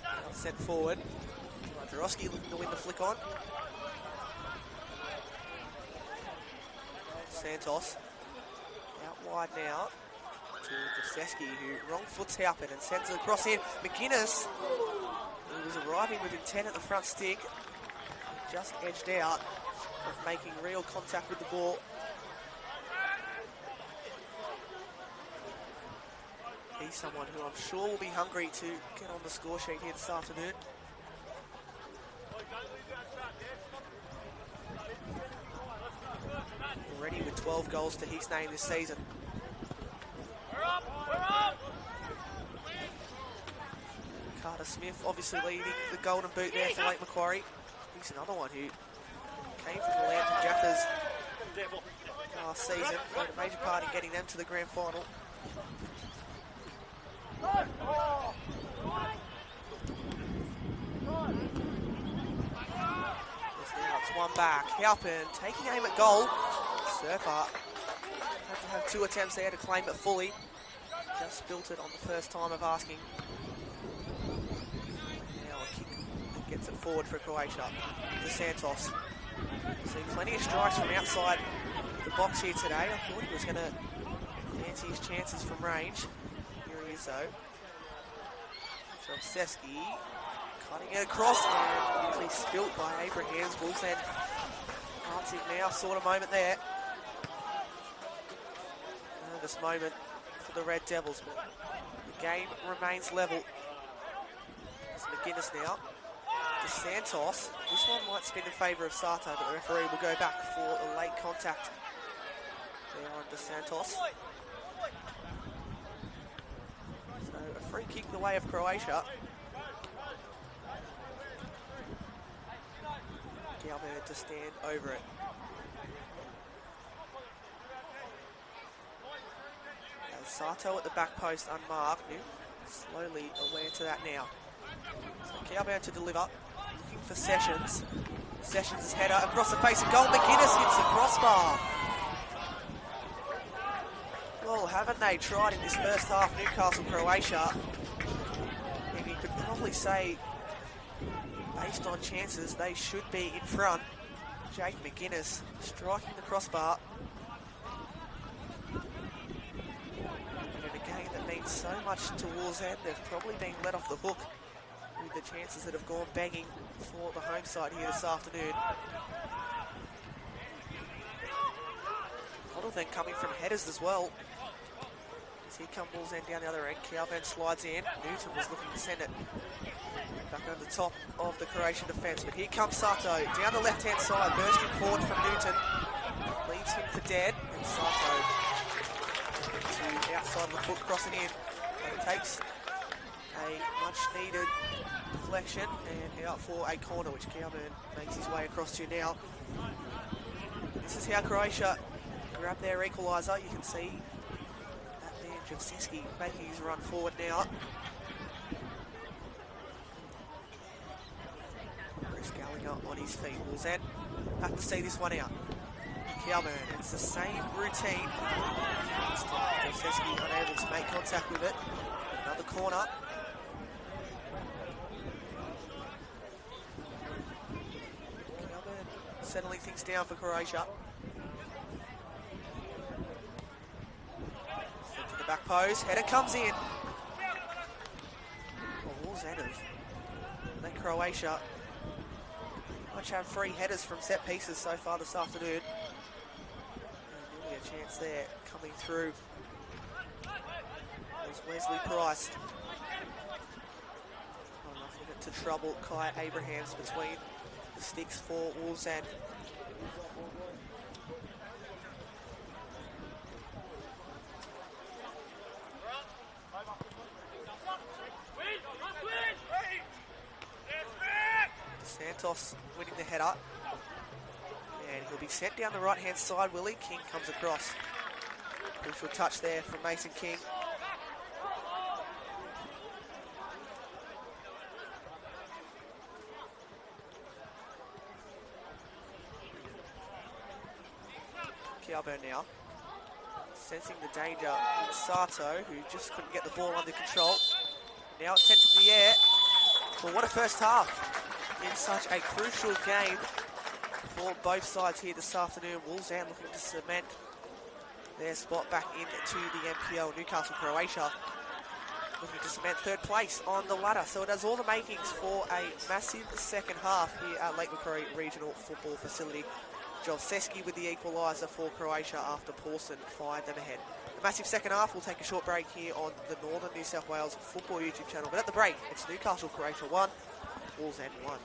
Now sent forward. Jarosky looking to win the flick on. Santos out wide now to Jaseski, who wrong foots Halpin and sends it across in. McGuinness, who was arriving with intent at the front stick, just edged out of making real contact with the ball. He's someone who I'm sure will be hungry to get on the score sheet here this afternoon. Already with 12 goals to his name this season. Carter Smith obviously leading the golden boot there for Lake Macquarie. He's another one who came from the land of Jaffers last season, played a major part in getting them to the grand final. Now it's one back. Halpin taking aim at goal. Serpa had to have 2 attempts there to claim it fully. Just built it on the first time of asking. Now a kick that gets it forward for Croatia. To Santos. Seen plenty of strikes from outside the box here today. I thought he was going to fancy his chances from range. Here he is though. Jaseski cutting it across and usually spilt by Abrahams. Wallsend hearts it now, sort of moment there. Nervous moment for the Red Devils, but the game remains level. It's McGuinness now. To Santos. This one might spin in favour of Sato, but the referee will go back for a late contact there on De Santos. So a free kick the way of Croatia. Galvin to stand over it. As Sato at the back post unmarked. Slowly aware to that now. So Calbound to deliver. Looking for Sessions. Sessions' header across the face of goal. McGuinness hits the crossbar. Well, haven't they tried in this first half, Newcastle, Croatia? And you could probably say, based on chances, they should be in front. Jake McGuinness striking the crossbar. And in a game that means so much to Wallsend, they've probably been let off the hook with the chances that have gone banging for the home side here this afternoon. A lot of them coming from headers as well. As here come Wallsend down the other end. Calvin slides in. Newton was looking to send it back over the top of the Croatian defence. But here comes Sato down the left-hand side, bursting forward from Newton. Leaves him for dead. And Sato to the outside of the foot, crossing in. But it takes a much-needed deflection and out for a corner, which Calvin makes his way across to now. This is how Croatia grab their equaliser. You can see that man, Jaseski, making his run forward now. Chris Gallagher on his feet. Wallsend have to see this one out. Calvin, it's the same routine. Jaseski unable to make contact with it. Another corner. Settling things down for Croatia. Sent to the back post. Header comes in. Wallsend have let Croatia much have 3 headers from set pieces so far this afternoon. And really a chance there coming through was Wesley Price. Not enough To trouble Kai Abrahams between the sticks for Wallsend. Santos winning the header. And he'll be sent down the right-hand side. Willie King comes across. Crucial touch there from Mason King. Kialburn now. Sensing the danger in Sato, who just couldn't get the ball under control. Now it's sent to the air. Well, what a first half in such a crucial game for both sides here this afternoon. Wallsend looking to cement their spot back into the NPL. Newcastle, Croatia looking to cement third place on the ladder. So it has all the makings for a massive second half here at Lake Macquarie Regional Football Facility. Jovseski with the equaliser for Croatia after Pawson fired them ahead. A massive second half. We'll take a short break here on the Northern New South Wales Football YouTube channel. But at the break, it's Newcastle, Croatia 1, Wallsend 1.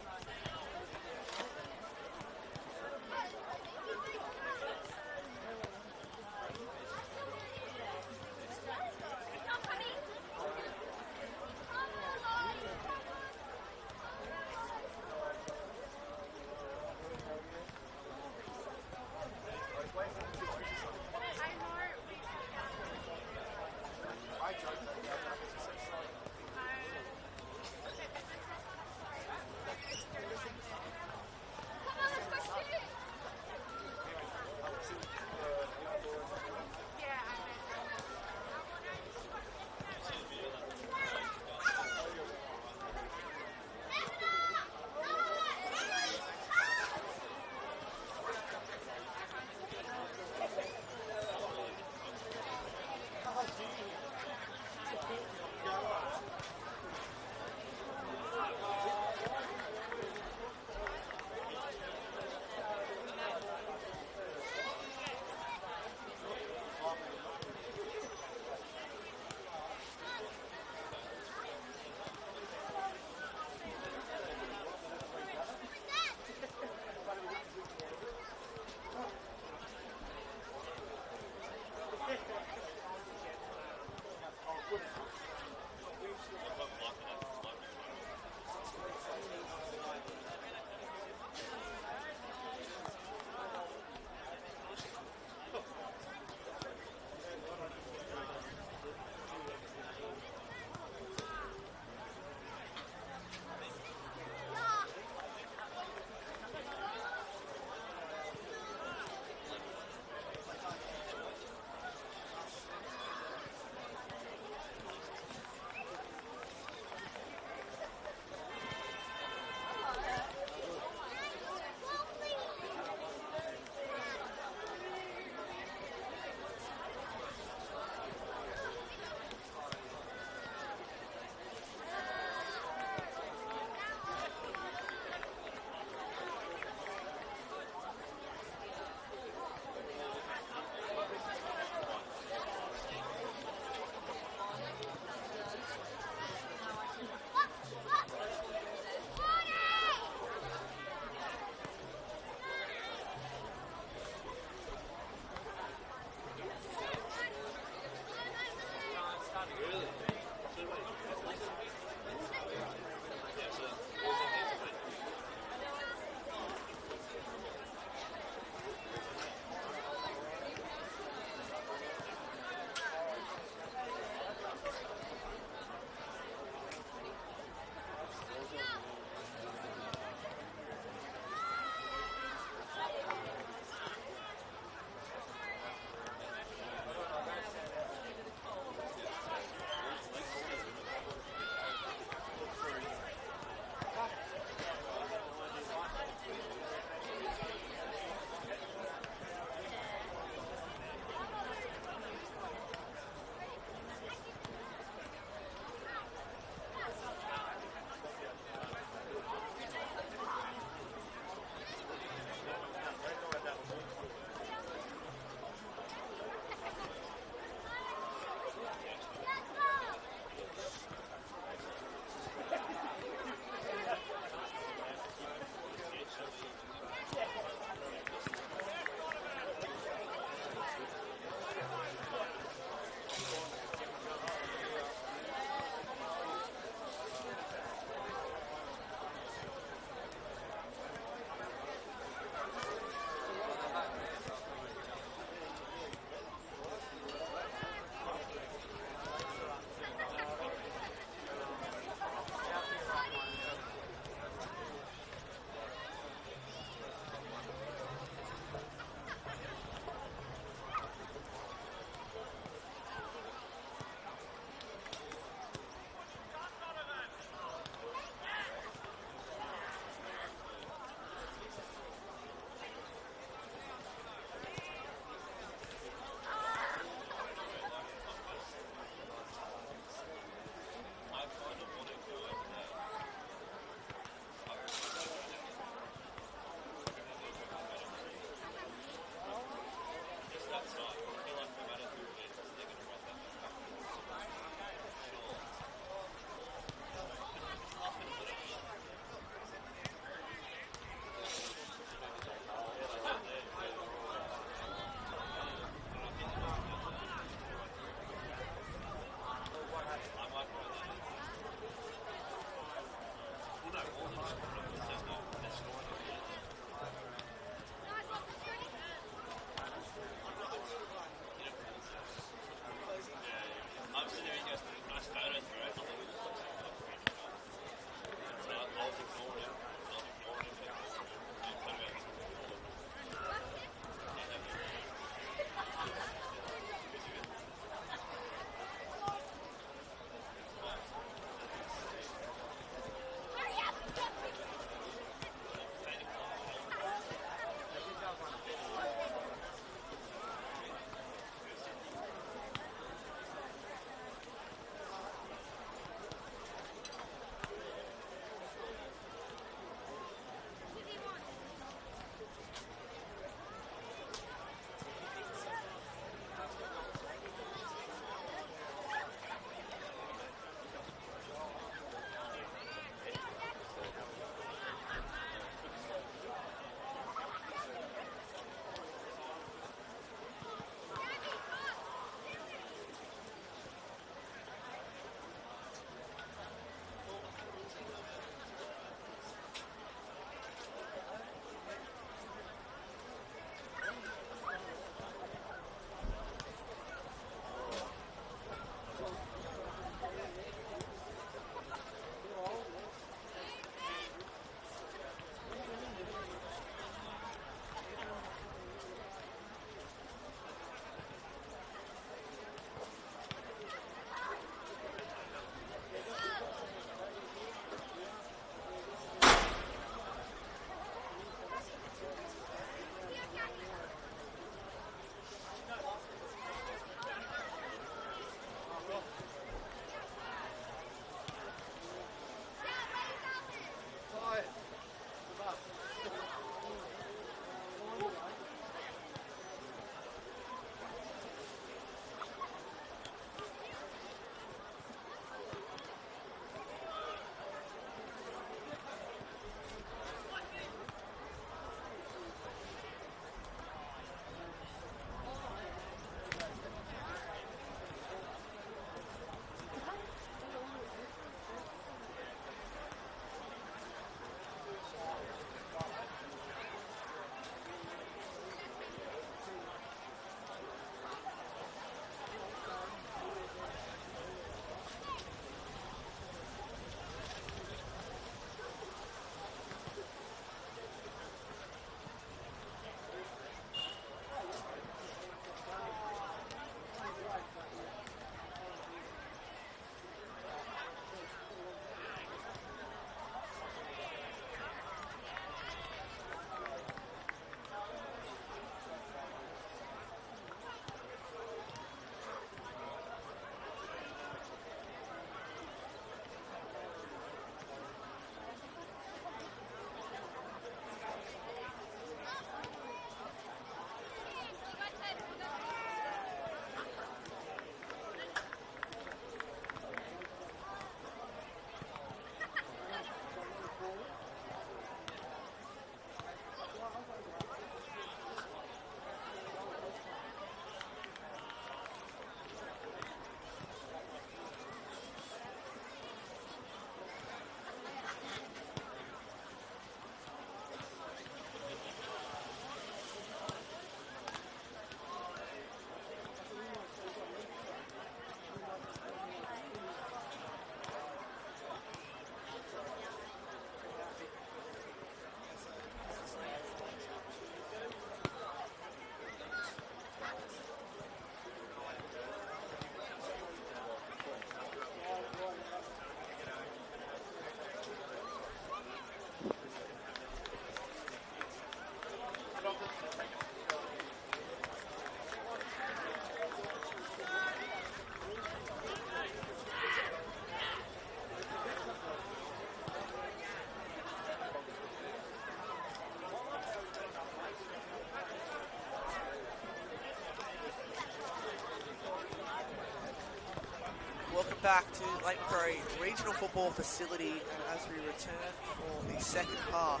back to Lake Macquarie Regional Football Facility, and as we return for the second half,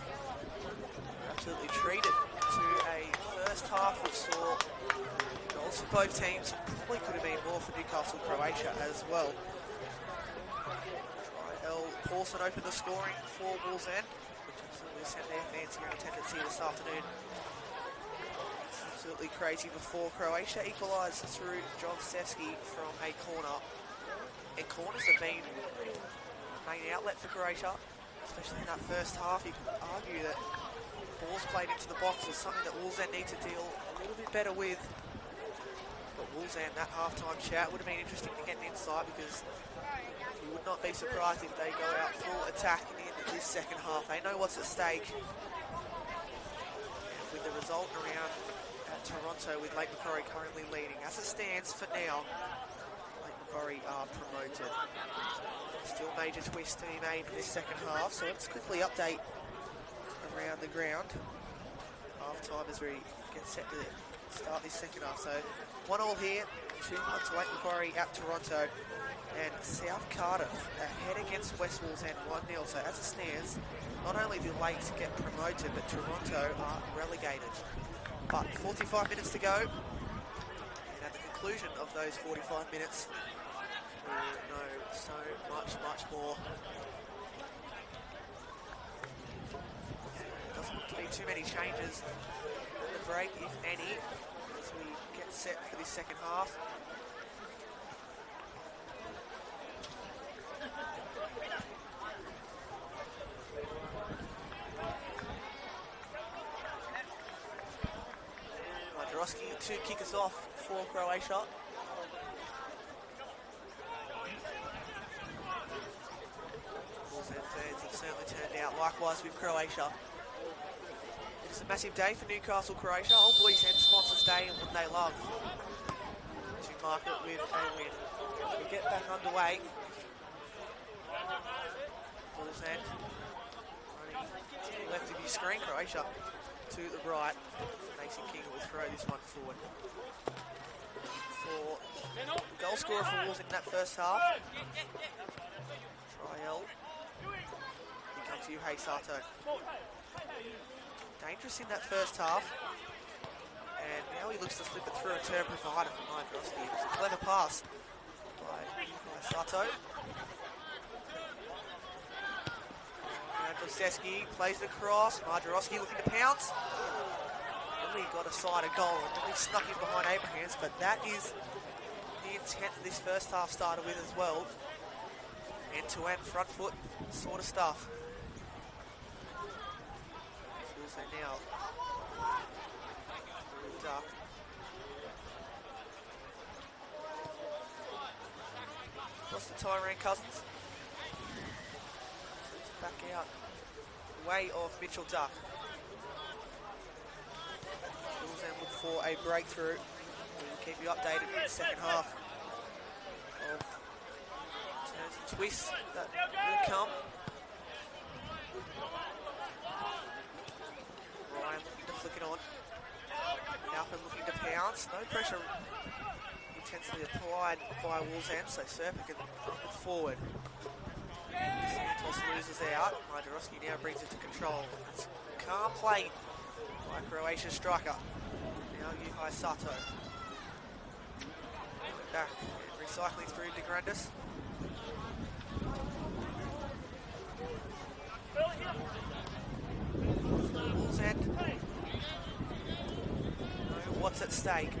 we're absolutely treated to a first half which saw goals for both teams. Probably could have been more for Newcastle Croatia as well. L. Paulson opened the scoring for Wallsend, which absolutely sent their fans here in attendance here this afternoon. Absolutely crazy before Croatia equalised through John Stevsky from a corner. And corners have been a main outlet for Croatia, especially in that first half. You could argue that balls played into the box was something that Wallsend need to deal a little bit better with. But Wallsend, that half-time shout would have been interesting to get an insight, because you would not be surprised if they go out full attack in this second half. They know what's at stake. And with the result around Toronto, with Lake Macquarie currently leading. As it stands for now, Lake Macquarie are promoted. Still major twists to be made in this second half, so let's quickly update around the ground. Half time as we get set to start this second half. So 1-1 here, 2-1 to Lake Macquarie at Toronto, and South Cardiff ahead against West Wallsend 1-0. So as it stands, not only do Lakes get promoted, but Toronto are relegated. But 45 minutes to go, and at the conclusion of those 45 minutes, we'll know so much more. Doesn't look to be too many changes at the break, if any, as we get set for this second half. To kick us off for Croatia. Wallsend fans have certainly turned out, likewise with Croatia. It's a massive day for Newcastle Croatia. Old Boys and Sponsors Day, and what they love to mark it with a win. As we get back underway, Wallsend running to the left of your screen, Croatia to the right. Mason King will throw this one forward. For the goal scorer for Wallsend in that first half, Trial. Here comes Yuhei Sato. Dangerous in that first half, and now he looks to slip it through a turn provider for Marjorowski. It was a clever pass by Yuhei Sato. Doseski plays it across. Marjorowski looking to pounce. Really got a side of goal and really snuck in behind Abrahams, but that is the intent this first half started with as well. End-to-end, front foot sort of stuff. So now, duck. What's the Tyrone Cousins? Back out the way of Mitchell Duck. Wallsend look for a breakthrough. We'll keep you updated in the second half of turns and twists that will come. Ryan looking to flick it on. Halpin looking to pounce. No pressure intensely applied by Wallsend, so Serpa can throw it forward. Santos loses out. Marjorowski now brings it to control. It's calm play by Croatia striker. Now Yuhei Sato. Back and recycling through De Grandis. Wallsend know what's at stake.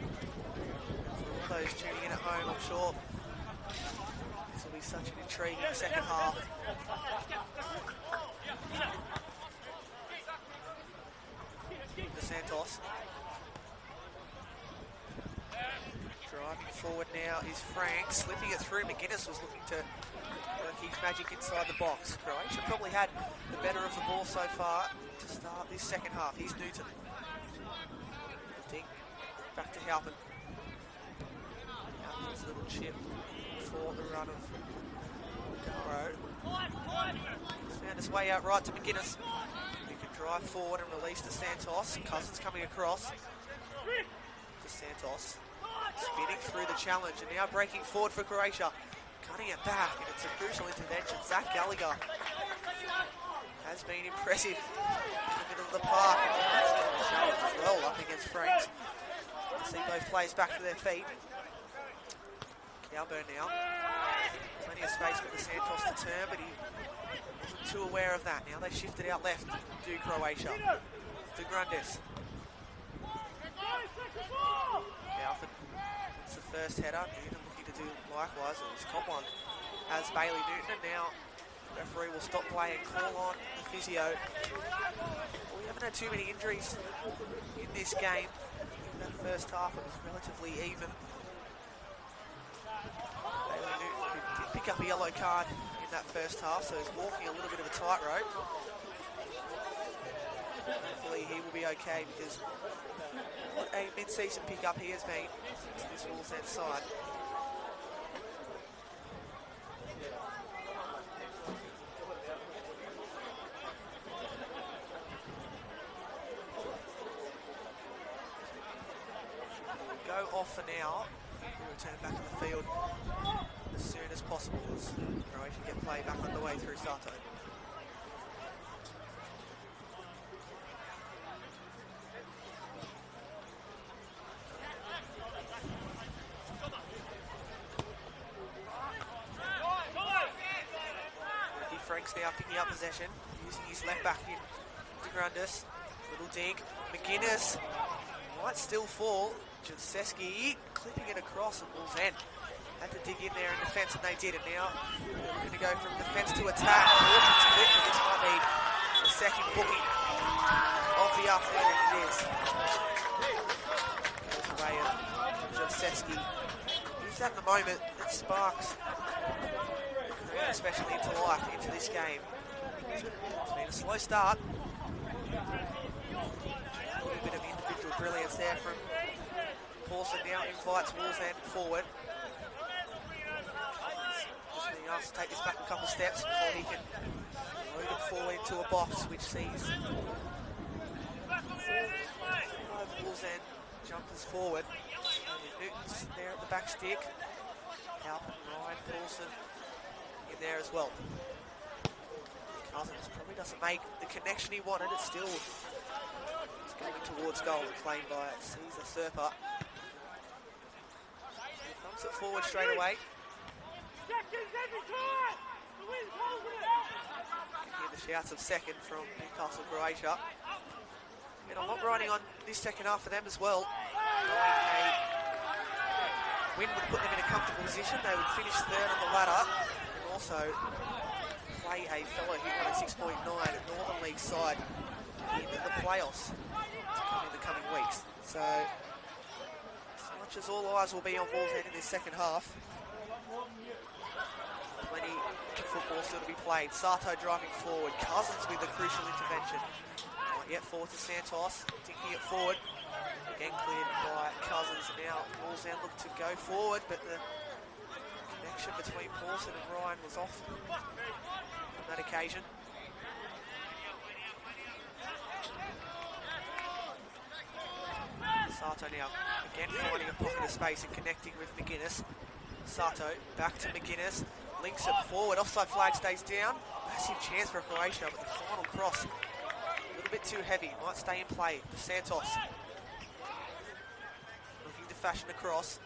For all those tuning in at home, I'm sure this will be such an intriguing second half. De Santos. Driving forward now is Frank, slipping it through. McGuinness was looking to work his magic inside the box. Croatia probably had the better of the ball so far to start this second half. Here's Newton. Dink back to Halpin. Halpin's little chip for the run of Darrow. He's found his way out right to McGuinness. He can drive forward and release to Santos. Cousins coming across to Santos. Spinning through the challenge and now breaking forward for Croatia. cutting it back, and it's a crucial intervention. Zach Gallagher has been impressive in the middle of the park. As well up against Franks. See both players back to their feet. Cowburn now. Plenty of space for the Santos to turn, but he wasn't too aware of that. Now they shifted out left to Croatia. To Grundis. Galpin gets the first header. Newton looking to do likewise. He's got one as Bailey Newton, and now the referee will stop play and call on the physio. Well, we haven't had too many injuries in this game. In that first half, it was relatively even. Bailey Newton, who did pick up a yellow card in that first half, so he's walking a little bit of a tightrope. Hopefully he will be okay, because what a mid-season pickup he has been to this Wallsend side. Go off for now. We'll return back to the field as soon as possible as Croatia get play back underway through Sato. Franks now picking up possession, using his left back in to Grundis. Little dig. McGuinness might still fall. Jaseski clipping it across at Wallsend. Had to dig in there in defence, and they did it. Now they're going to go from defence to attack. Wallsend's clipped, and this might be the second booking of the afternoon. It is. Goes the way of Jaseski. He's at the moment that sparks, especially into life, into this game. It's been a slow start. A little bit of individual brilliance there from Paulson. Now invites Wallsend forward. Just being asked to take this back a couple steps before he can move it forward into a box, which sees 5 Wallsend jumpers forward. Newton's there at the back stick. Halpin, Ryan, Paulson in there as well. Cousins probably doesn't make the connection he wanted. It's still going towards goal, claimed by Caesar Serpa. He pumps it forward straight away. You can hear the shouts of second from Newcastle, Croatia. And a lot riding on this second half for them as well. A win would put them in a comfortable position. They would finish third on the ladder. Also play a fellow Hit106.9 Northern League side in the playoffs to come in the coming weeks. So much as all eyes will be on Wallsend in this second half, plenty of football still to be played. Sato driving forward, Cousins with the crucial intervention. Not yet forward to Santos, taking it forward. Again cleared by Cousins. Now Wallsend look to go forward, but the connection between Paulson and Ryan was off on that occasion. Sato now again finding a pocket of space and connecting with McGuinness. Sato back to McGuinness, links it forward, offside flag stays down. Massive chance for Croatia, but the final cross a little bit too heavy, might stay in play for Santos. Looking to fashion a cross,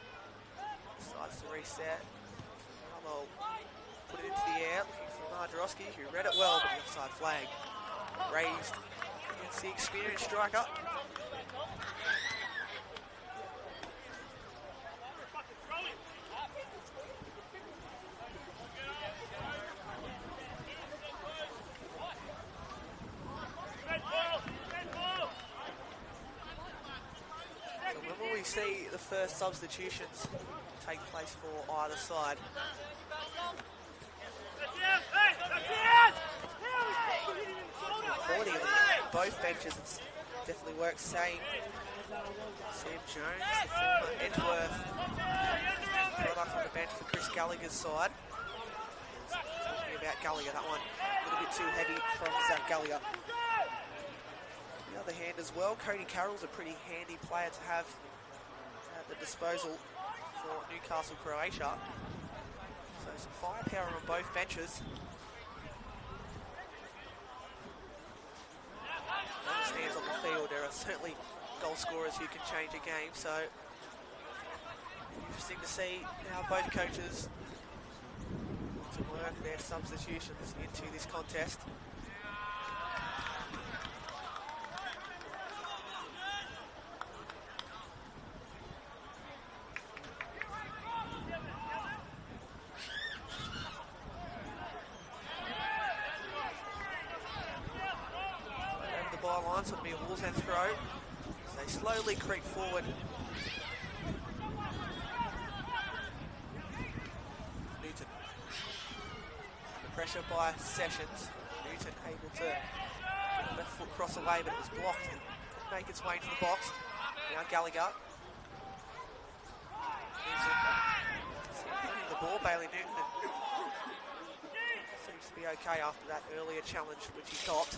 decides to reset. Well, put it into the air, looking for Mardarowski, who read it well, but the offside flag raised against the experienced striker. So when will we see the first substitutions take place for either side? Quality of both benches, it's definitely works saying. Sam Jones, the former Edgeworth product on the bench for Chris Gallagher's side. Talking about Gallagher, that one a little bit too heavy from Zach Gallagher. On the other hand as well, Cody Carroll's a pretty handy player to have at the disposal for Newcastle, Croatia. So some firepower on both benches. Stands on the field, there are certainly goal scorers who can change a game, so interesting to see how both coaches to work their substitutions into this contest. Byline, so it'll be a Wallsend throw as they slowly creep forward. Newton. Under pressure by Sessions. Newton able to get a left foot cross away, but it was blocked. Couldn't make its way into the box. Now Gallagher. Newton. Seems the ball, Bailey Newton. Seems to be okay after that earlier challenge which he copped.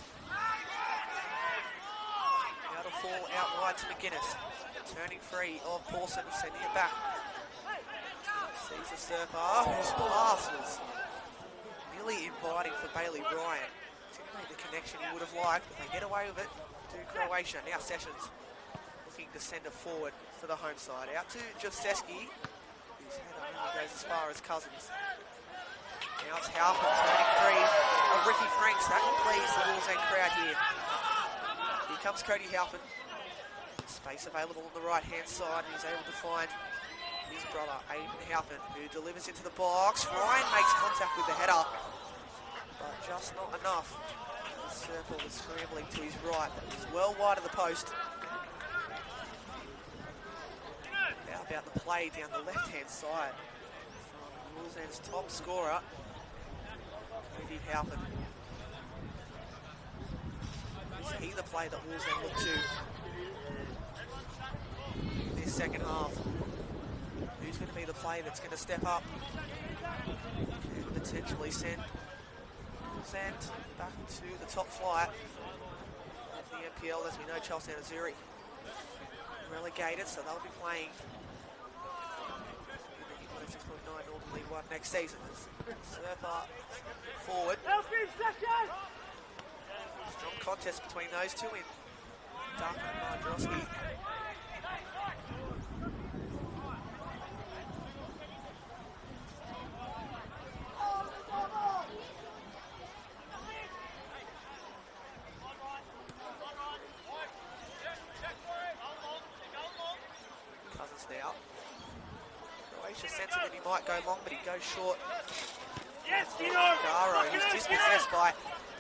Now to fall out wide to McGuinness. Turning free of Paulson and sending it back. Sees the Serpa, whose pass was nearly inviting for Bailey Ryan. Didn't make the connection he would have liked, but they get away with it to Croatia. Now Sessions looking to send it forward for the home side. Out to Joseski, whose header only goes as far as Cousins. Now it's Halpin turning free of Ricky Franks. That will please the Wallsend crowd here. Here comes Cody Halpin. Space available on the right-hand side, and he's able to find his brother, Aiden Halpin, who delivers into the box. Ryan makes contact with the header, but just not enough. The circle was scrambling to his right, but it was well wide of the post. How about the play down the left-hand side from Wallsend's top scorer, Cody Halpin. Is he the play that Wallsend look to in this second half? Who's going to be the play that's going to step up and potentially send Wallsend back to the top flight of the NPL? As we know, Charlestown and Zurich relegated, so they'll be playing in the Hit106.9 Northern League 1 next season. Serpa forward. Strong contest between those two in Duncan and Mardrowski. Cousins now. Croatia sensing that he might go long, but he goes short. Yes, Garo, who's dispossessed by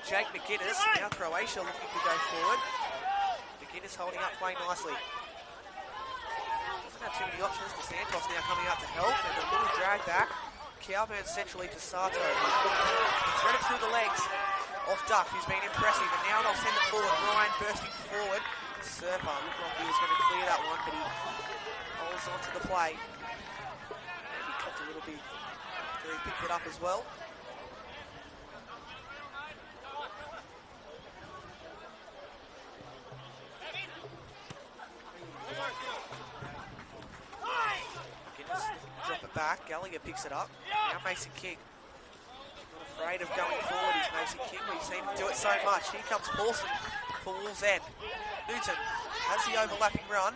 Jake McGuinness. Now Croatia looking to go forward. McGuinness holding up play nicely. Doesn't have too many options. DeSantos now coming out to help, and a little drag back. Cowburn centrally to Sato. Threaded through the legs of Duck, who's been impressive, and now they'll send it forward. Ryan bursting forward. Serpa looked like he was going to clear that one, but he holds on to the play. Maybe copped a little bit after he picked it up as well. Drop it back. Gallagher picks it up. Now Mason King. Not afraid of going forward. He's Mason King. We've seen him do it so much. Here comes Paulson for Wallsend. Newton has the overlapping run.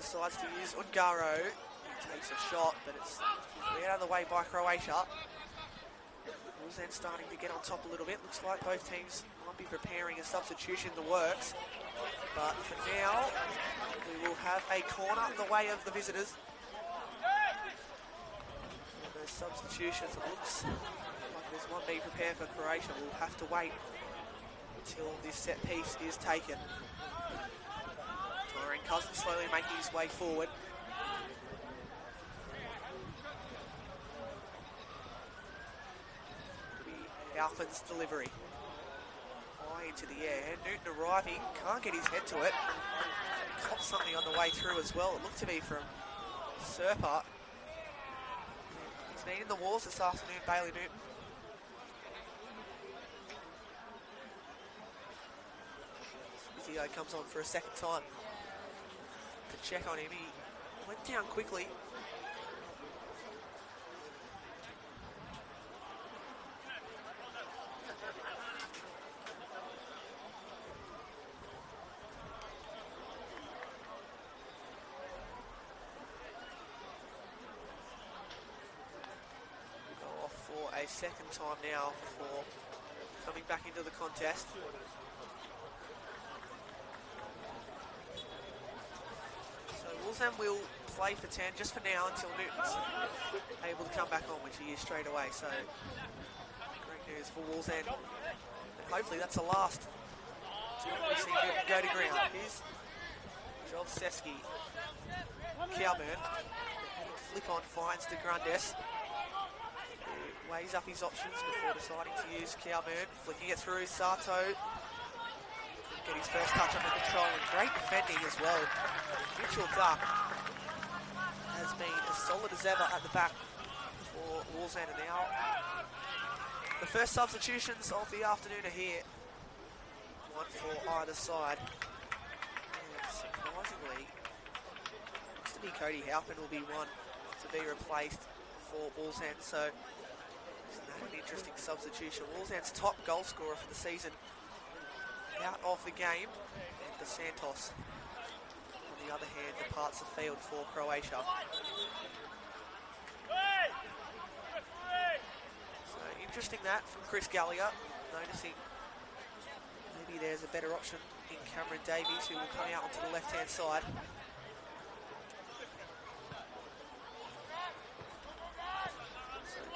Decides to use Ungaro. He takes a shot, but it's cleared out of the way by Croatia. Wallsend starting to get on top a little bit. Looks like both teams might be preparing a substitution in the works. But for now, we will have a corner the way of the visitors. And the substitutions, it looks like there's one being prepared for Croatia. We'll have to wait until this set piece is taken. Tyrone Cousins slowly making his way forward. It'll be Alphin's delivery. High into the air. Newton arriving, can't get his head to it. Caught something on the way through as well. It looked to be from Serpa. He's been in the walls this afternoon, Bailey Newton. Zio comes on for a second time to check on him. He went down quickly. a second time now for coming back into the contest. So Wallsend will play for 10 just for now until Newton's able to come back on, which he is straight away. So great news for Wallsend. And hopefully that's the last time we see Newton go to ground. Here's Jovseski. Cowburn. Flick on finds De Grandes. Weighs up his options before deciding to use Cowburn. Flicking it through. Sato couldn't get his first touch under control, and great defending as well. Mitchell Duck has been as solid as ever at the back for Wallsend. And now the first substitutions of the afternoon are here. One for either side. And surprisingly, looks to be Cody Halpin will be one to be replaced for Wallsend. So isn't that an interesting substitution? Wallsend's top goal scorer for the season out of the game, and De Santos, on the other hand, departs the field for Croatia. So interesting that from Chris Gallagher, noticing maybe there's a better option in Cameron Davies, who will come out onto the left-hand side.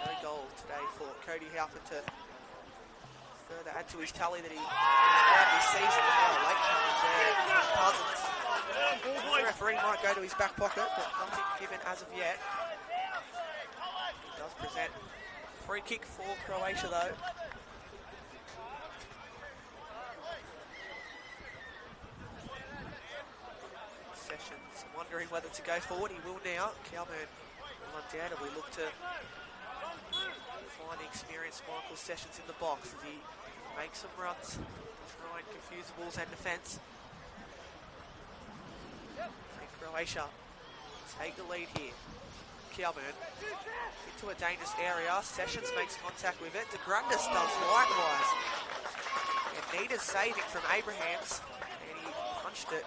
No goal today for Cody Halpin to further add to his tally that he had this season. Now late challenge there from Cousins. The referee might go to his back pocket, but nothing given as of yet. He does present a free kick for Croatia though. Sessions wondering whether to go forward. He will now. Cowburn will undoubtedly look to find the experienced Michael Sessions in the box as he makes some runs to try and confuse the Wallsend defence. And Croatia take the lead here. Cowburn into a dangerous area. Sessions makes contact with it. De Grandes does likewise. And needed saving from Abrahams, and he punched it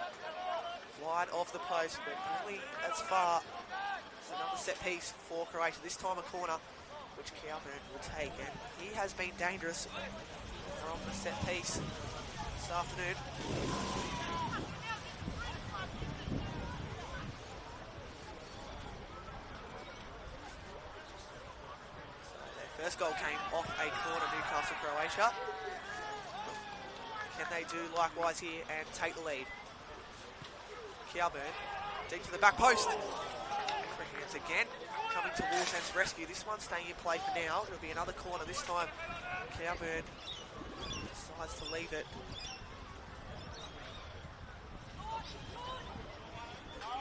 wide off the post, but only as far as another set piece for Croatia. This time a corner, which Cowburn will take, and he has been dangerous from the set piece this afternoon. So their first goal came off a corner, Newcastle, Croatia. Can they do likewise here and take the lead? Cowburn deep to the back post. Abrahams again coming to Wallsend's rescue. This one staying in play for now. It'll be another corner this time. Cowburn decides to leave it.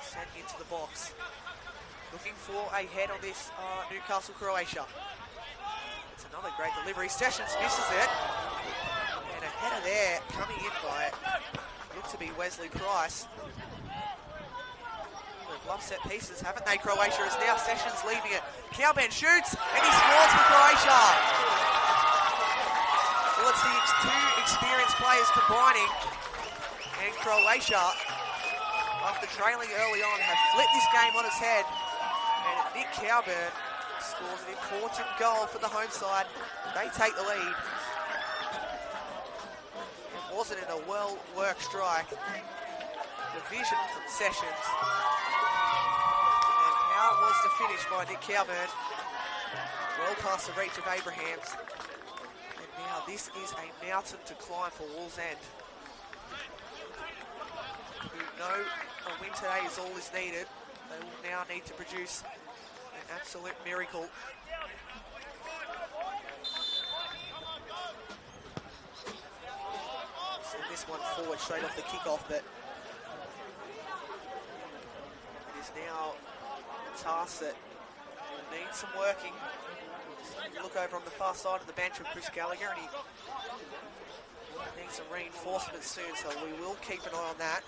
Sent into the box. Looking for a head on this Newcastle, Croatia. It's another great delivery. Sessions misses it. And a header there coming in by, looked to be Wesley Price. Love set pieces, haven't they, Croatia? As now Sessions leaving it. Cowburn shoots, and he scores for Croatia. Well, it's the two experienced players combining, and Croatia, after trailing early on, have flipped this game on its head. And Nick Cowburn scores an important goal for the home side. They take the lead. It wasn't in a well-worked strike. The vision from Sessions. And how it was the finish by Nick Cowburn. Well past the reach of Abrahams. And now this is a mountain to climb for Wallsend, who know a win today is all is needed. They will now need to produce an absolute miracle. Send this one forward straight off the kickoff, but it is now a task that needs some working. Look over on the far side of the bench of Chris Gallagher, and he needs some reinforcement soon, so we will keep an eye on that.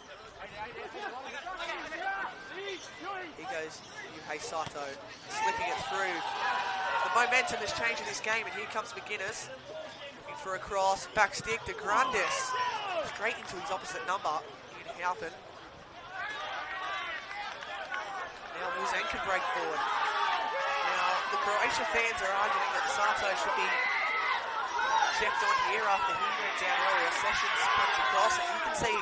Here goes Yuhei Sato, slipping it through. The momentum has changed in this game, and here comes McGuinness, looking for a cross, back stick to Grandes, straight into his opposite number in Halpin. Now Wallsend can break forward. Now the Croatia fans are arguing that Sato should be checked on here after he went down earlier. Sessions comes across, and you can see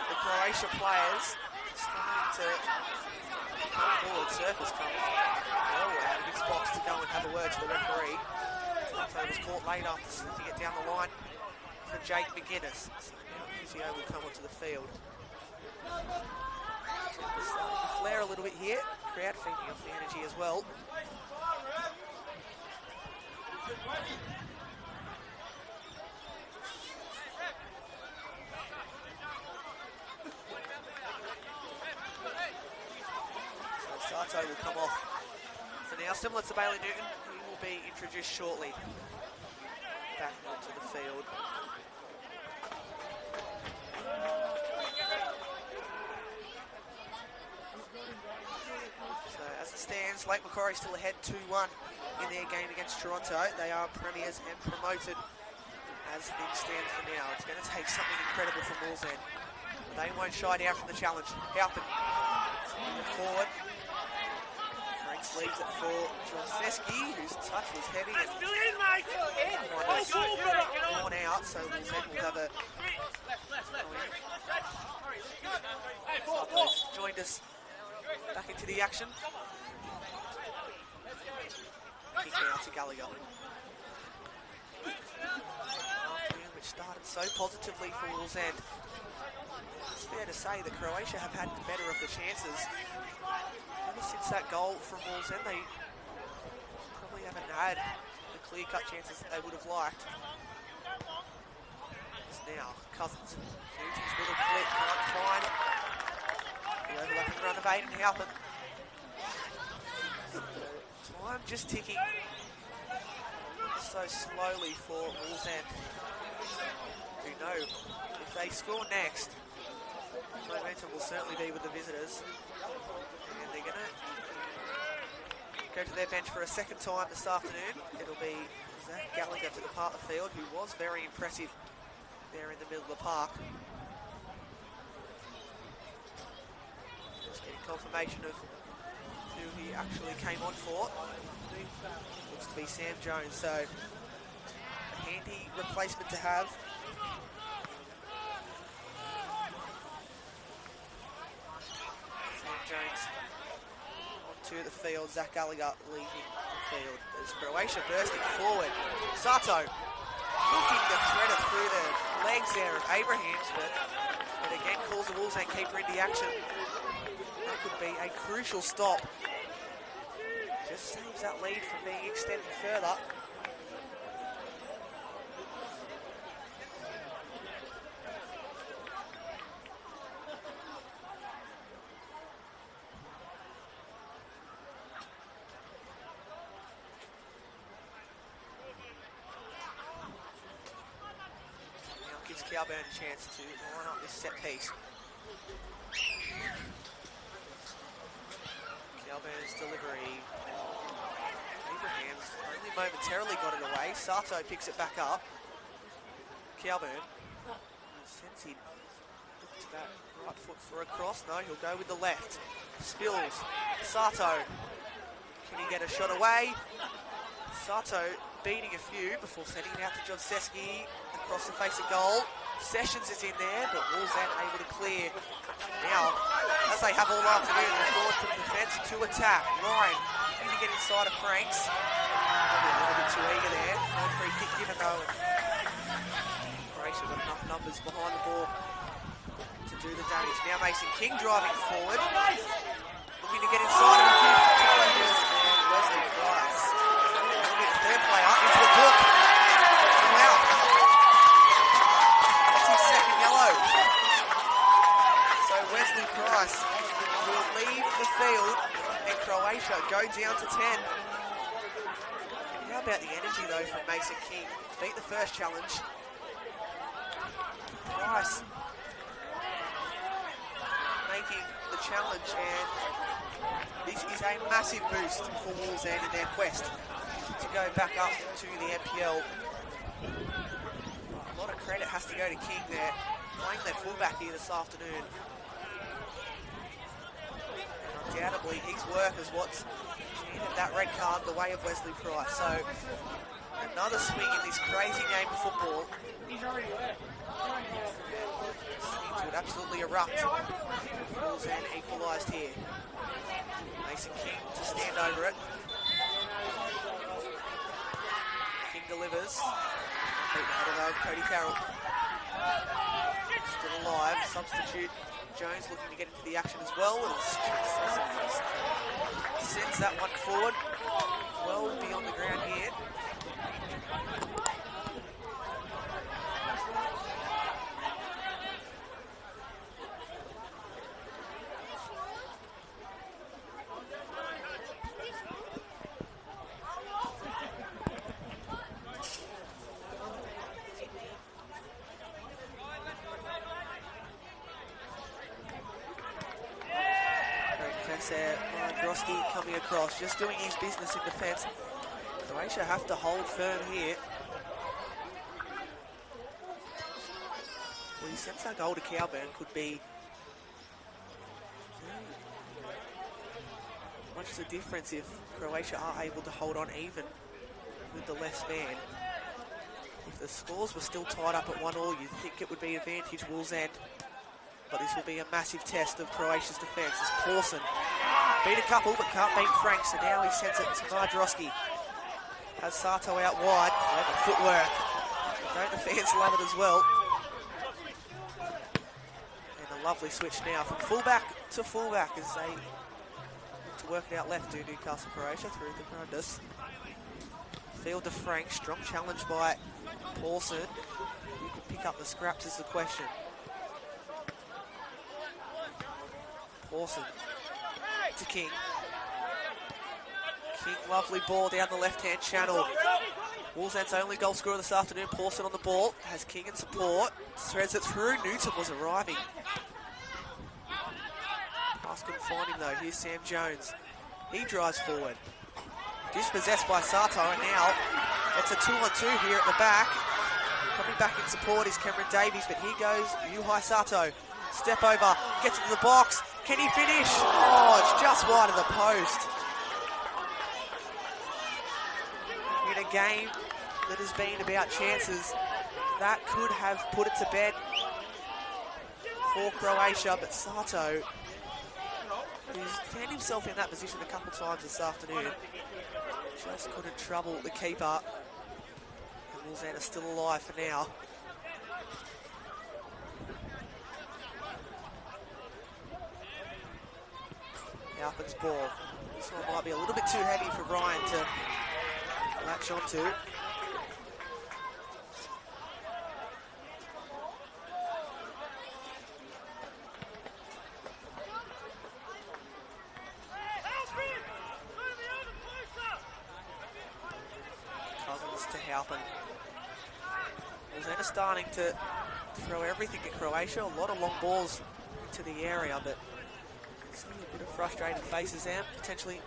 the Croatia players starting to come forward. Circus coming out of his box to go and have a word to the referee. Sato was caught late after slipping it down the line for Jake McGuinness. So now Physio will come onto the field. It's starting to flare a little bit here. Crowd feeding off the energy as well. So Sato will come off for now. Similar to Bailey Newton, he will be introduced shortly back onto the field. So as it stands, Lake Macquarie still ahead 2-1 in their game against Toronto. They are premiers and promoted as things stand for now. It's going to take something incredible from Wallsend. They won't shy down from the challenge. Halpin forward. Franks leaves it for Joseski, whose touch was heavy and gone out, so Wallsend will have a... Sato's joined us back into the action. Kick out to Gallagher. Afternoon, which started so positively for Wallsend. It's fair to say that Croatia have had the better of the chances. Ever since that goal from Wallsend, they probably haven't had the clear-cut chances that they would have liked. It's now Cousins. Newton's little flick, can't find the overlapping run of Aiden Halpin. Time just ticking so slowly for Wallsend, who know if they score next, momentum will certainly be with the visitors, and they're going to go to their bench for a second time this afternoon. It'll be Zach Gallagher to depart the field, who was very impressive there in the middle of the park. Just getting confirmation of who he actually came on for. Looks to be Sam Jones, so a handy replacement to have. Sam Jones onto the field, Zach Gallagher leaving the field. There's Croatia bursting forward. Sato looking to thread it through the legs there of Abrahams, but it again calls the Wallsend keeper into action. That could be a crucial stop. Just saves that lead from being extended further. Now gives Calburn a chance to line up this set piece. Calburn's delivery. Abrahams only momentarily got it away. Sato picks it back up. Calburn sends it to that right foot for a cross. No, he'll go with the left. Spills. Sato. Can he get a shot away? Sato beating a few before sending it out to Joseski across the face of goal. Sessions is in there, but Wallsend able to clear. Now, as they have all afternoon, they've gone from defence to attack. Ryan trying to get inside of Franks. Probably a little bit too eager there. No free kick given though. Croatia got enough numbers behind the ball to do the damage. Now Mason King driving forward. Looking to get inside of a few challenges. And Wesley Price. Looking at the third player into the book. Wow. That's his second yellow. So Wesley Price will leave the field and Croatia go down to 10. How about the energy though from Mason King? Beat the first challenge. Price making the challenge, and this is a massive boost for Wallsend in their quest to go back up to the NPL. A lot of credit has to go to King there, playing their fullback here this afternoon. undoubtedly his work is what's ended that red card the way of Wesley Price. So another swing in this crazy game of football. Things would absolutely erupt if Wallsend equalised here. Mason King to stand over it. King delivers. Beat the header of Cody Carroll. Still alive. Substitute Jones looking to get into the action as well. Sends that one forward. Well beyond the ground here. There, Groski coming across, just doing his business in defence. Croatia have to hold firm here. Well, you sense our goal to Cowburn could be much the difference if Croatia are able to hold on even with the less man. If the scores were still tied up at 1-1, you'd think it would be advantage Wallsend. But this will be a massive test of Croatia's defence as Pawson beat a couple but can't beat Frank, so now he sends it to Mardrowski. Has Sato out wide. Clever footwork. Don't the fans love it as well? And a lovely switch now from fullback to fullback as they look to work it out left, do Newcastle Croatia through the Grundis. Field to Frank, strong challenge by Pawson. Who can pick up the scraps is the question. Pawson to King. King, lovely ball down the left-hand channel. Wallsend's only goal scorer this afternoon. Pawson on the ball, has King in support, threads it through. Newton was arriving. Pass couldn't find him though. Here's Sam Jones. He drives forward. Dispossessed by Sato, and now it's a 2-on-2 here at the back. Coming back in support is Cameron Davies, but here goes Yuhai Sato. Step over, gets into the box. Can he finish? Oh, it's just wide of the post. In a game that has been about chances, that could have put it to bed for Croatia, but Sato, who's found himself in that position a couple of times this afternoon, just couldn't trouble the keeper. And Wallsend are still alive for now. Halpin's ball. This one might be a little bit too heavy for Ryan to latch onto. Cousins to Halpin. Wallsend are starting to throw everything at Croatia. A lot of long balls into the area, but see a bit of frustrated faces there, potentially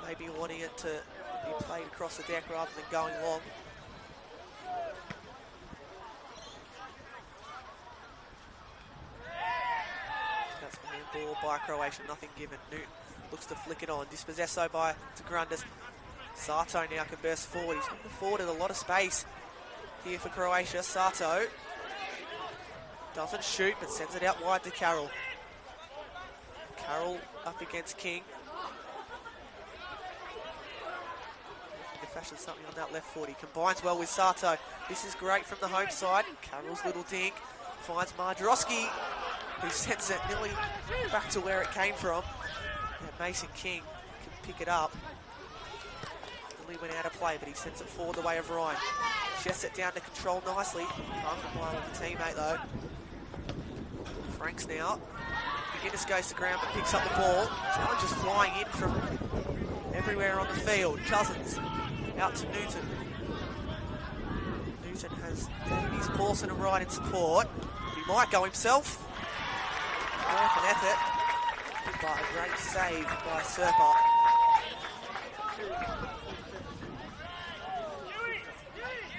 maybe wanting it to be played across the deck rather than going long. That's the handball by Croatia, nothing given. Newton looks to flick it on, dispossessed though by to Grundis. Sato now can burst forward, he's moving forward in a lot of space here for Croatia. Sato doesn't shoot but sends it out wide to Carroll. Carroll up against King. Looking to fashion something on that left foot. He combines well with Sato. This is great from the home side. Carroll's little dink finds Mardrowski, who sends it nearly back to where it came from. And Mason King can pick it up. Nearly went out of play, but he sends it forward the way of Ryan. Chests it down to control nicely. Can't comply with the teammate though. Franks now. McGuinness goes to ground but picks up the ball. Challenge is flying in from everywhere on the field. Cousins out to Newton. Newton has Davies, Pawson and Ryan in support. He might go himself. Worth an effort, but a great save by Serpa.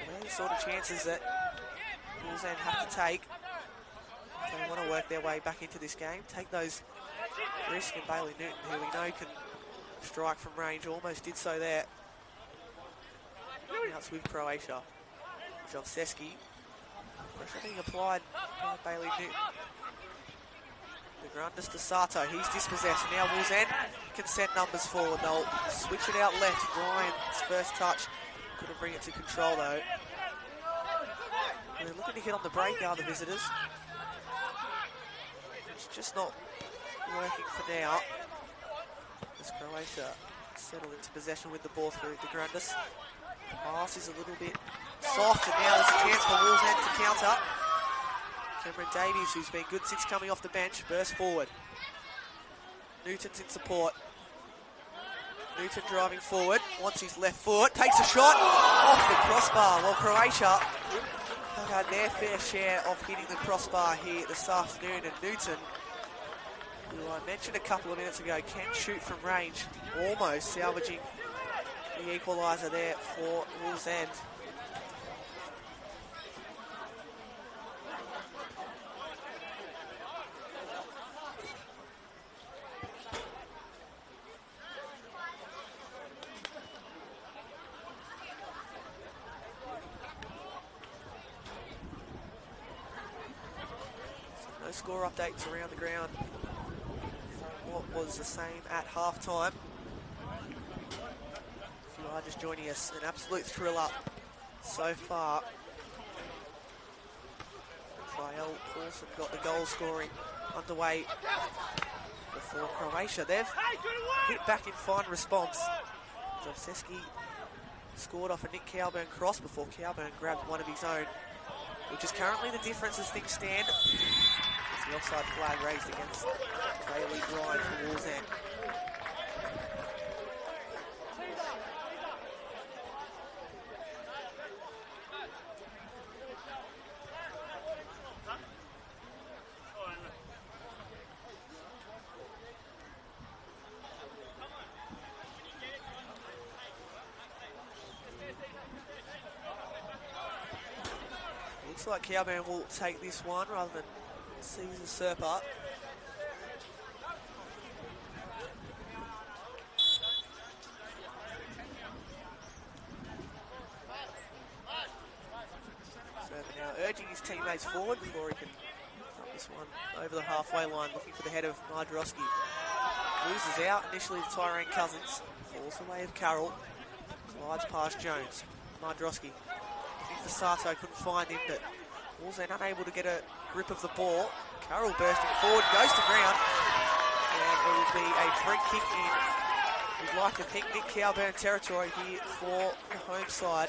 Well, the sort of chances that Wallsend have to take if they want to work their way back into this game. Take those Risk and Bailey Newton, who we know can strike from range, almost did so there. Now it's with Croatia. Jovseski. Pressure being applied by Bailey Newton. The Grundis to Sato, he's dispossessed. Now Wallsend can send numbers forward. They'll switch it out left. Ryan's first touch couldn't bring it to control though. They're looking to hit on the break, are the visitors. It's just not working for now. As Croatia settle into possession with the ball through the Grundis. Pass is a little bit soft, and now there's a chance for Wallsend to counter. Cameron Davies, who's been good since coming off the bench, bursts forward. Newton's in support. Newton driving forward, wants his left foot, takes a shot off the crossbar. Well, Croatia have had their fair share of hitting the crossbar here this afternoon, and Newton, who I mentioned a couple of minutes ago, can shoot from range, almost salvaging the equaliser there for Wallsend. No score updates around the ground from what was the same at half-time. If you are just joining us, an absolute thriller so far. Rafael Paulson got the goal scoring underway before Croatia. They've hit back in fine response. Jovseski scored off a Nick Cowburn cross before Cowburn grabbed one of his own, which is currently the difference as things stand. It's the offside flag raised against Bailey Ryan for Wallsend. Looks like Cowburn will take this one rather than seize the usurper. Server now urging his teammates forward before he can put this one over the halfway line, looking for the head of Mardrowski. Loses out initially to Tyrone Cousins, falls away of Carroll, slides past Jones. Mardrowski looking for Sato, couldn't find him, but Wallsend unable to get a grip of the ball. Carroll bursting forward, goes to ground, and it will be a free kick in. We'd like to think Nick Cowburn territory here for the home side.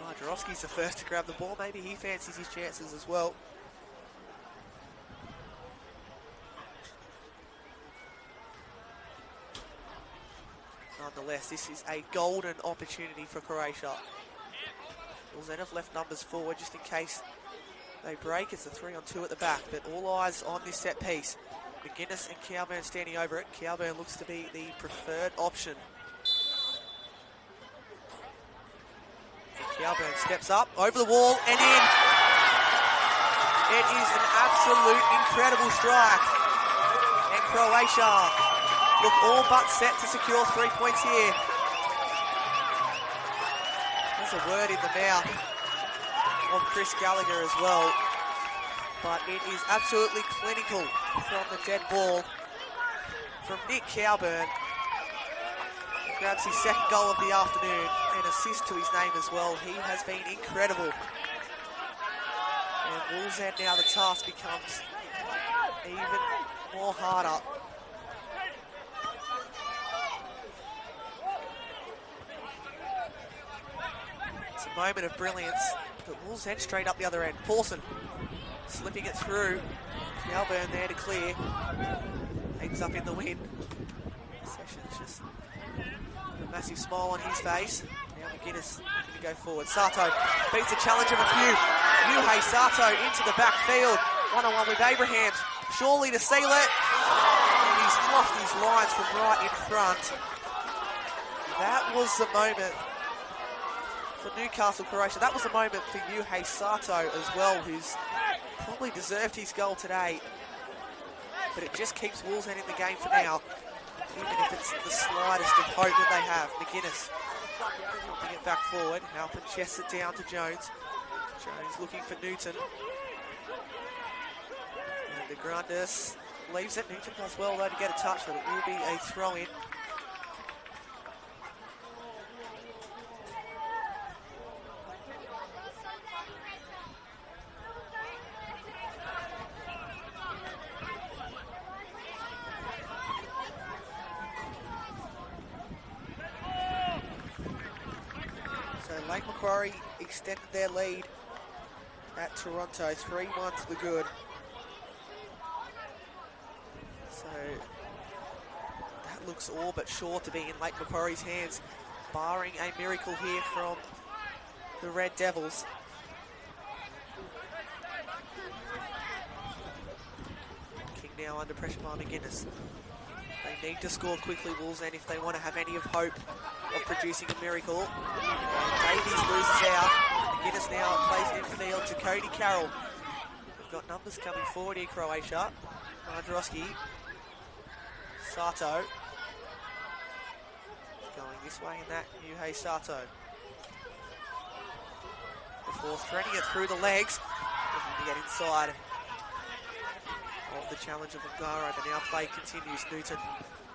Mardrowski's the first to grab the ball. Maybe he fancies his chances as well. Nonetheless, this is a golden opportunity for Croatia. Wallsend have left numbers forward just in case they break. It's a 3-on-2 at the back, but all eyes on this set piece. McGuinness and Cowburn standing over it. Cowburn looks to be the preferred option. And Cowburn steps up, over the wall, and in. It is an absolute incredible strike. And Croatia look all but set to secure 3 points here. There's a word in the mouth of Chris Gallagher as well, but it is absolutely clinical from the dead ball from Nick Cowburn. He grabs his second goal of the afternoon and assist to his name as well. He has been incredible. And Wallsend now, the task becomes even more harder. It's a moment of brilliance, but Wallsend straight up the other end. Paulson slipping it through. Cowburn there to clear. Hangs up in the wind. Sessions just a massive smile on his face. Now McGuinness looking to go forward. Sato beats the challenge of a few. Yuhei Sato into the backfield. One-on-one with Abrahams. Surely to seal it. And he's fluffed his lines from right in front. That was the moment for Newcastle, Croatia. That was a moment for Yuhei Sato as well, who's probably deserved his goal today. but it just keeps Wallsend in the game for now, even if it's the slightest of hope that they have. McGuinness helping it back forward. Halpin chests it down to Jones. Jones looking for Newton. And de Grandes leaves it. Newton does well though to get a touch, but it will be a throw-in. Lake Macquarie extended their lead at Toronto, 3-1 to the good. So that looks all but sure to be in Lake Macquarie's hands, barring a miracle here from the Red Devils. King now under pressure by McGuinness. They need to score quickly, Wallsend, if they want to have any of hope of producing a miracle. And Davies loses out. McGuinness now plays infield to Cody Carroll. We've got numbers coming forward here, Croatia. Mandrowski. Sato. Going this way in that Yuhei Sato. Before threading it through the legs. Looking to get inside of the challenge of Ungaro, but now play continues. Newton,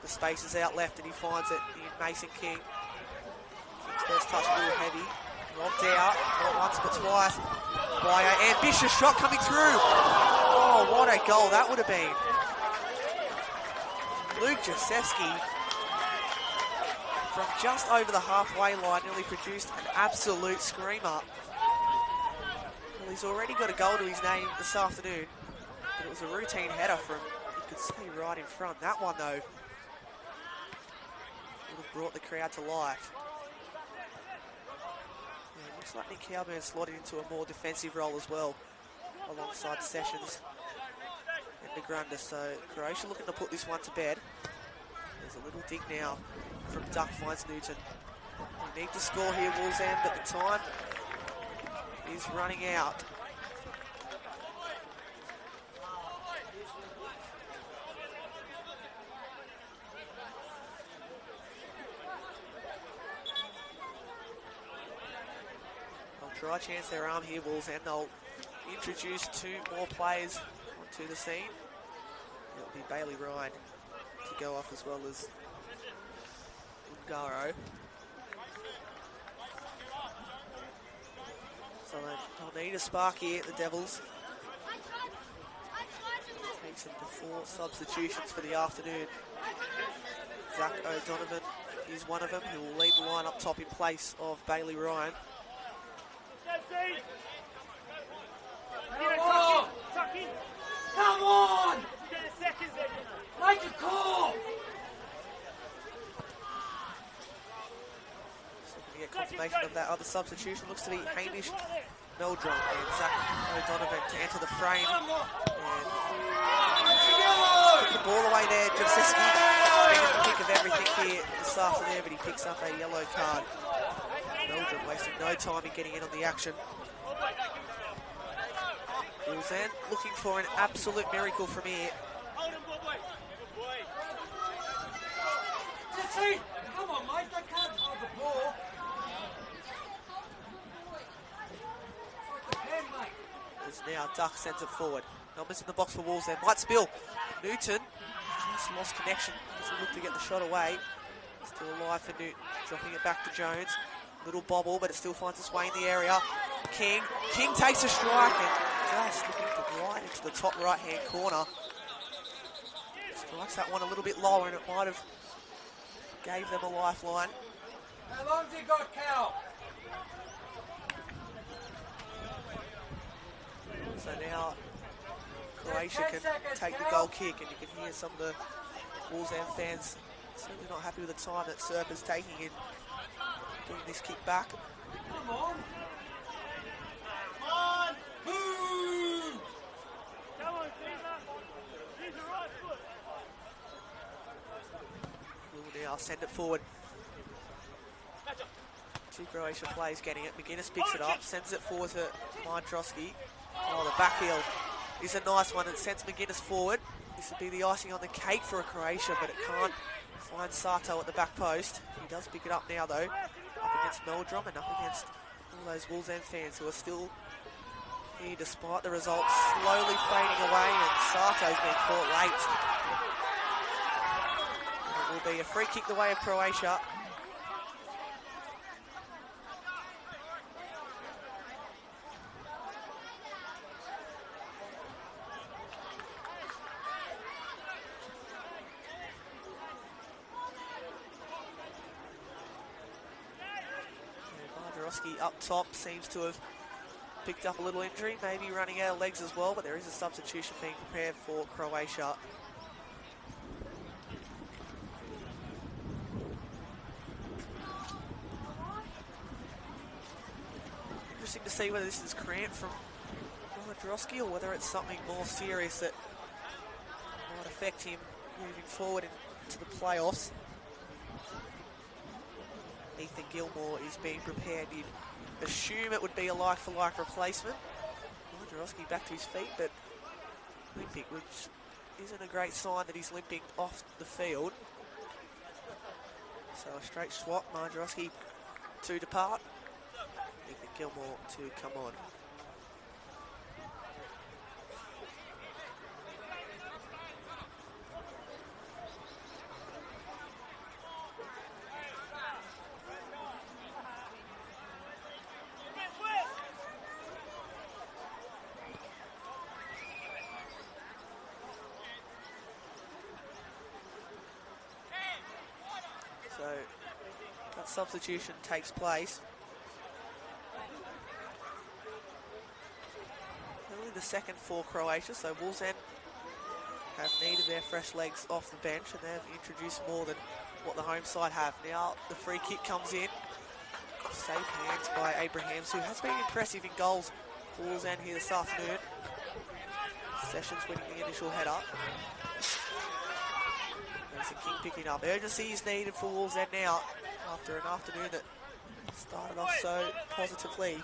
the space is out left and he finds it in Mason King. King's first touch a little heavy. Robbed out, not once but twice. By an ambitious shot coming through. Oh, what a goal that would have been. Luke Jasewski, from just over the halfway line, nearly produced an absolute screamer. Well, he's already got a goal to his name this afternoon. But it was a routine header from, you could see, right in front. That one, though, would have brought the crowd to life. Yeah, looks like Nick Cowburn slotted into a more defensive role as well, alongside Sessions and de Grandes. So Croatia looking to put this one to bed. There's a little dig now from Duck finds Newton. They need to score here, Wallsend, but the time is running out. Try chance their arm here, Wallsend. They'll introduce two more players onto the scene. It'll be Bailey Ryan to go off as well as Ungaro. So they'll need a spark here, the Devils. Takes them to 4 substitutions for the afternoon. Zach O'Donovan is one of them, who will lead the line up top in place of Bailey Ryan. Come on! Make a call! So we get confirmation of that other substitution. Looks to be Hamish Meldrum and Zach O'Donovan to enter the frame. And took the ball away there. Jasewski been in the pick of everything here this afternoon, but he picks up a yellow card. Meldrum wasting no time in getting in on the action. Wallsend looking for an absolute miracle from here. Come on, mate, they can't hold the ball. As now Duck sends it forward. Numbers in the box for Wallsend. Might spill. Newton just lost connection as he looked to get the shot away. Still alive for Newton. Dropping it back to Jones. Little bobble, but it still finds its way in the area. King takes a strike and just looking to glide into the top right-hand corner. Strikes that one a little bit lower and it might have gave them a lifeline. How long's he got, Cal? So now Croatia can take the goal kick, and you can hear some of the Wallsend fans certainly not happy with the time that Serp is taking in getting this kick back. Come on. Come on. Move. Come on, Caesar. Use the right foot. We'll now send it forward. 2 Croatia players getting it. McGuinness picks it up, sends it forward to Mandrowski. Oh, the back heel is a nice one. It sends McGuinness forward. This would be the icing on the cake for Croatia, but it can't find Sato at the back post. He does pick it up now, though, up against Meldrum and up against all those Wallsend fans who are still here despite the results slowly fading away, and Sato's been caught late. And it will be a free kick the way of Croatia. Up top seems to have picked up a little injury, maybe running out of legs as well, but there is a substitution being prepared for Croatia. Interesting to see whether this is cramp from Modrowski or whether it's something more serious that might affect him moving forward into the playoffs. Ethan Gilmore is being prepared. You'd assume it would be a like-for-like replacement. Modrowski back to his feet, but limping, which isn't a great sign that he's limping off the field. So a straight swap, Modrowski to depart, Ethan Gilmore to come on. So that substitution takes place. Only the second for Croatia, so Wallsend have needed their fresh legs off the bench and they've introduced more than what the home side have. Now the free kick comes in. Safe hands by Abrahams, who has been impressive in goals for Wallsend here this afternoon. Sessions winning the initial header. King picking up. Urgency is needed for Wallsend now after an afternoon that started off so positively.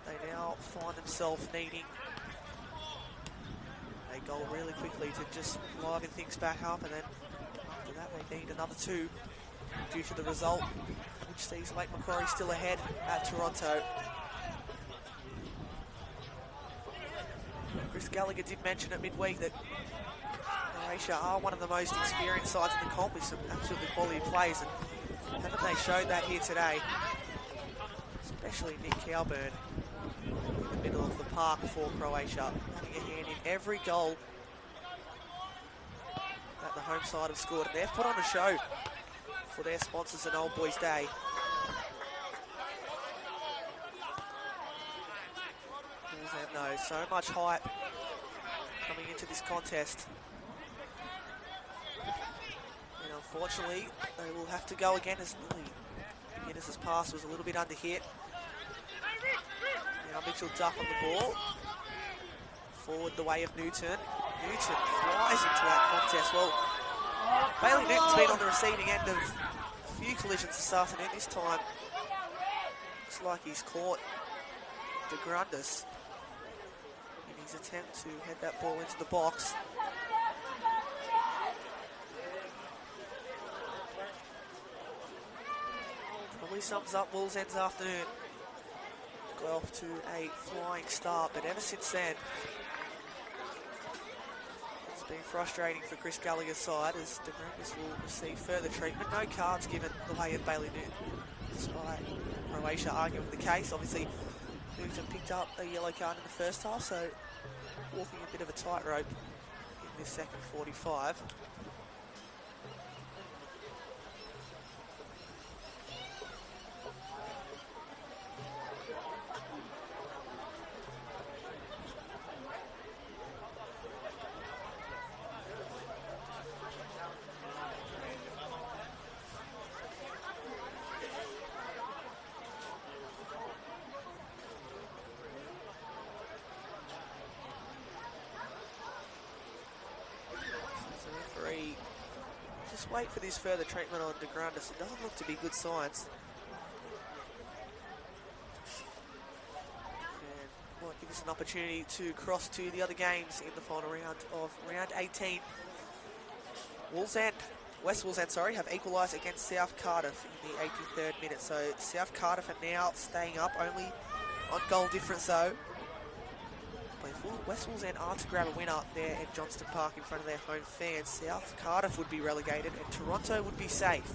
They now find themselves needing a goal really quickly to just liven things back up, and then after that they need another two due to the result, which sees Lake Macquarie still ahead at Toronto. Chris Gallagher did mention at midweek that Croatia are one of the most experienced sides in the comp with some absolutely quality players, and haven't they showed that here today? Especially Nick Cowburn in the middle of the park for Croatia, having a hand in every goal that the home side have scored, and they've put on a show for their sponsors on Old Boys Day. And no, so much hype coming into this contest. And unfortunately, they will have to go again as McGuinness's pass was a little bit under hit. Now Mitchell Duck on the ball. Forward the way of Newton. Newton flies into that contest. Well, Bailey Newton's been on the receiving end of a few collisions this afternoon. This time, looks like he's caught De Grundis in his attempt to head that ball into the box. Probably sums up Wallsend's afternoon. Got off to a flying start, but ever since then, it's been frustrating for Chris Gallagher's side as De Grundis will receive further treatment. No cards given the way of Bailey Newton, despite Croatia arguing the case. Obviously, Newton picked up a yellow card in the first half, so walking a bit of a tightrope in this second 45. Just wait for this further treatment on De Grundis. It doesn't look to be good signs. And might give Gives us an opportunity to cross to the other games in the final round of round 18. West Wallsend, sorry, have equalised against South Cardiff in the 83rd minute. So South Cardiff are now staying up, only on goal difference though. But if West Wallsend are to grab a winner there at Johnston Park in front of their home fans, South Cardiff would be relegated and Toronto would be safe.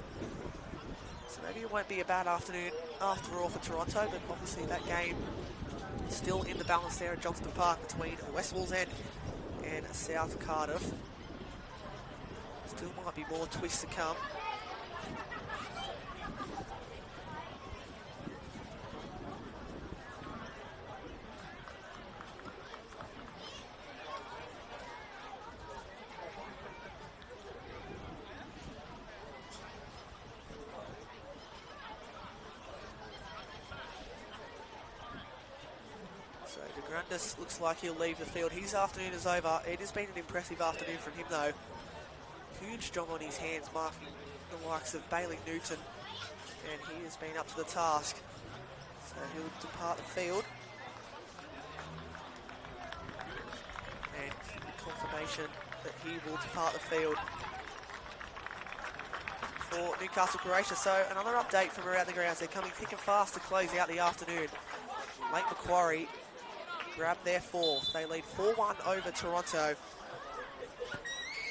So maybe it won't be a bad afternoon after all for Toronto, but obviously that game still in the balance there at Johnston Park between West Wallsend and South Cardiff. Still might be more twists to come. So DeGrandis looks like he'll leave the field. His afternoon is over. It has been an impressive afternoon from him though. Huge job on his hands marking the likes of Bailey Newton, and he has been up to the task. So he'll depart the field. And confirmation that he will depart the field for Newcastle, Croatia. So another update from around the grounds. They're coming thick and fast to close out the afternoon. Lake Macquarie grab their fourth. They lead 4-1 over Toronto.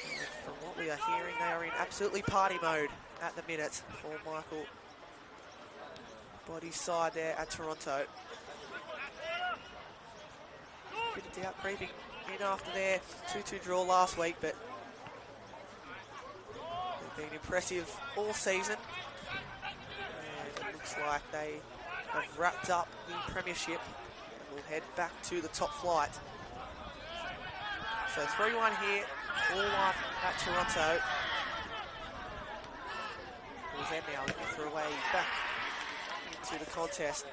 And from what we are hearing, they are in absolutely party mode at the minute for Michael Body's side there at Toronto. Bit of doubt creeping in after their 2-2 draw last week, but they've been impressive all season. And it looks like they have wrapped up the premiership and will head back to the top flight. So 3-1 here, 4-1 at Toronto. Wallsend now looking for a way back into the contest.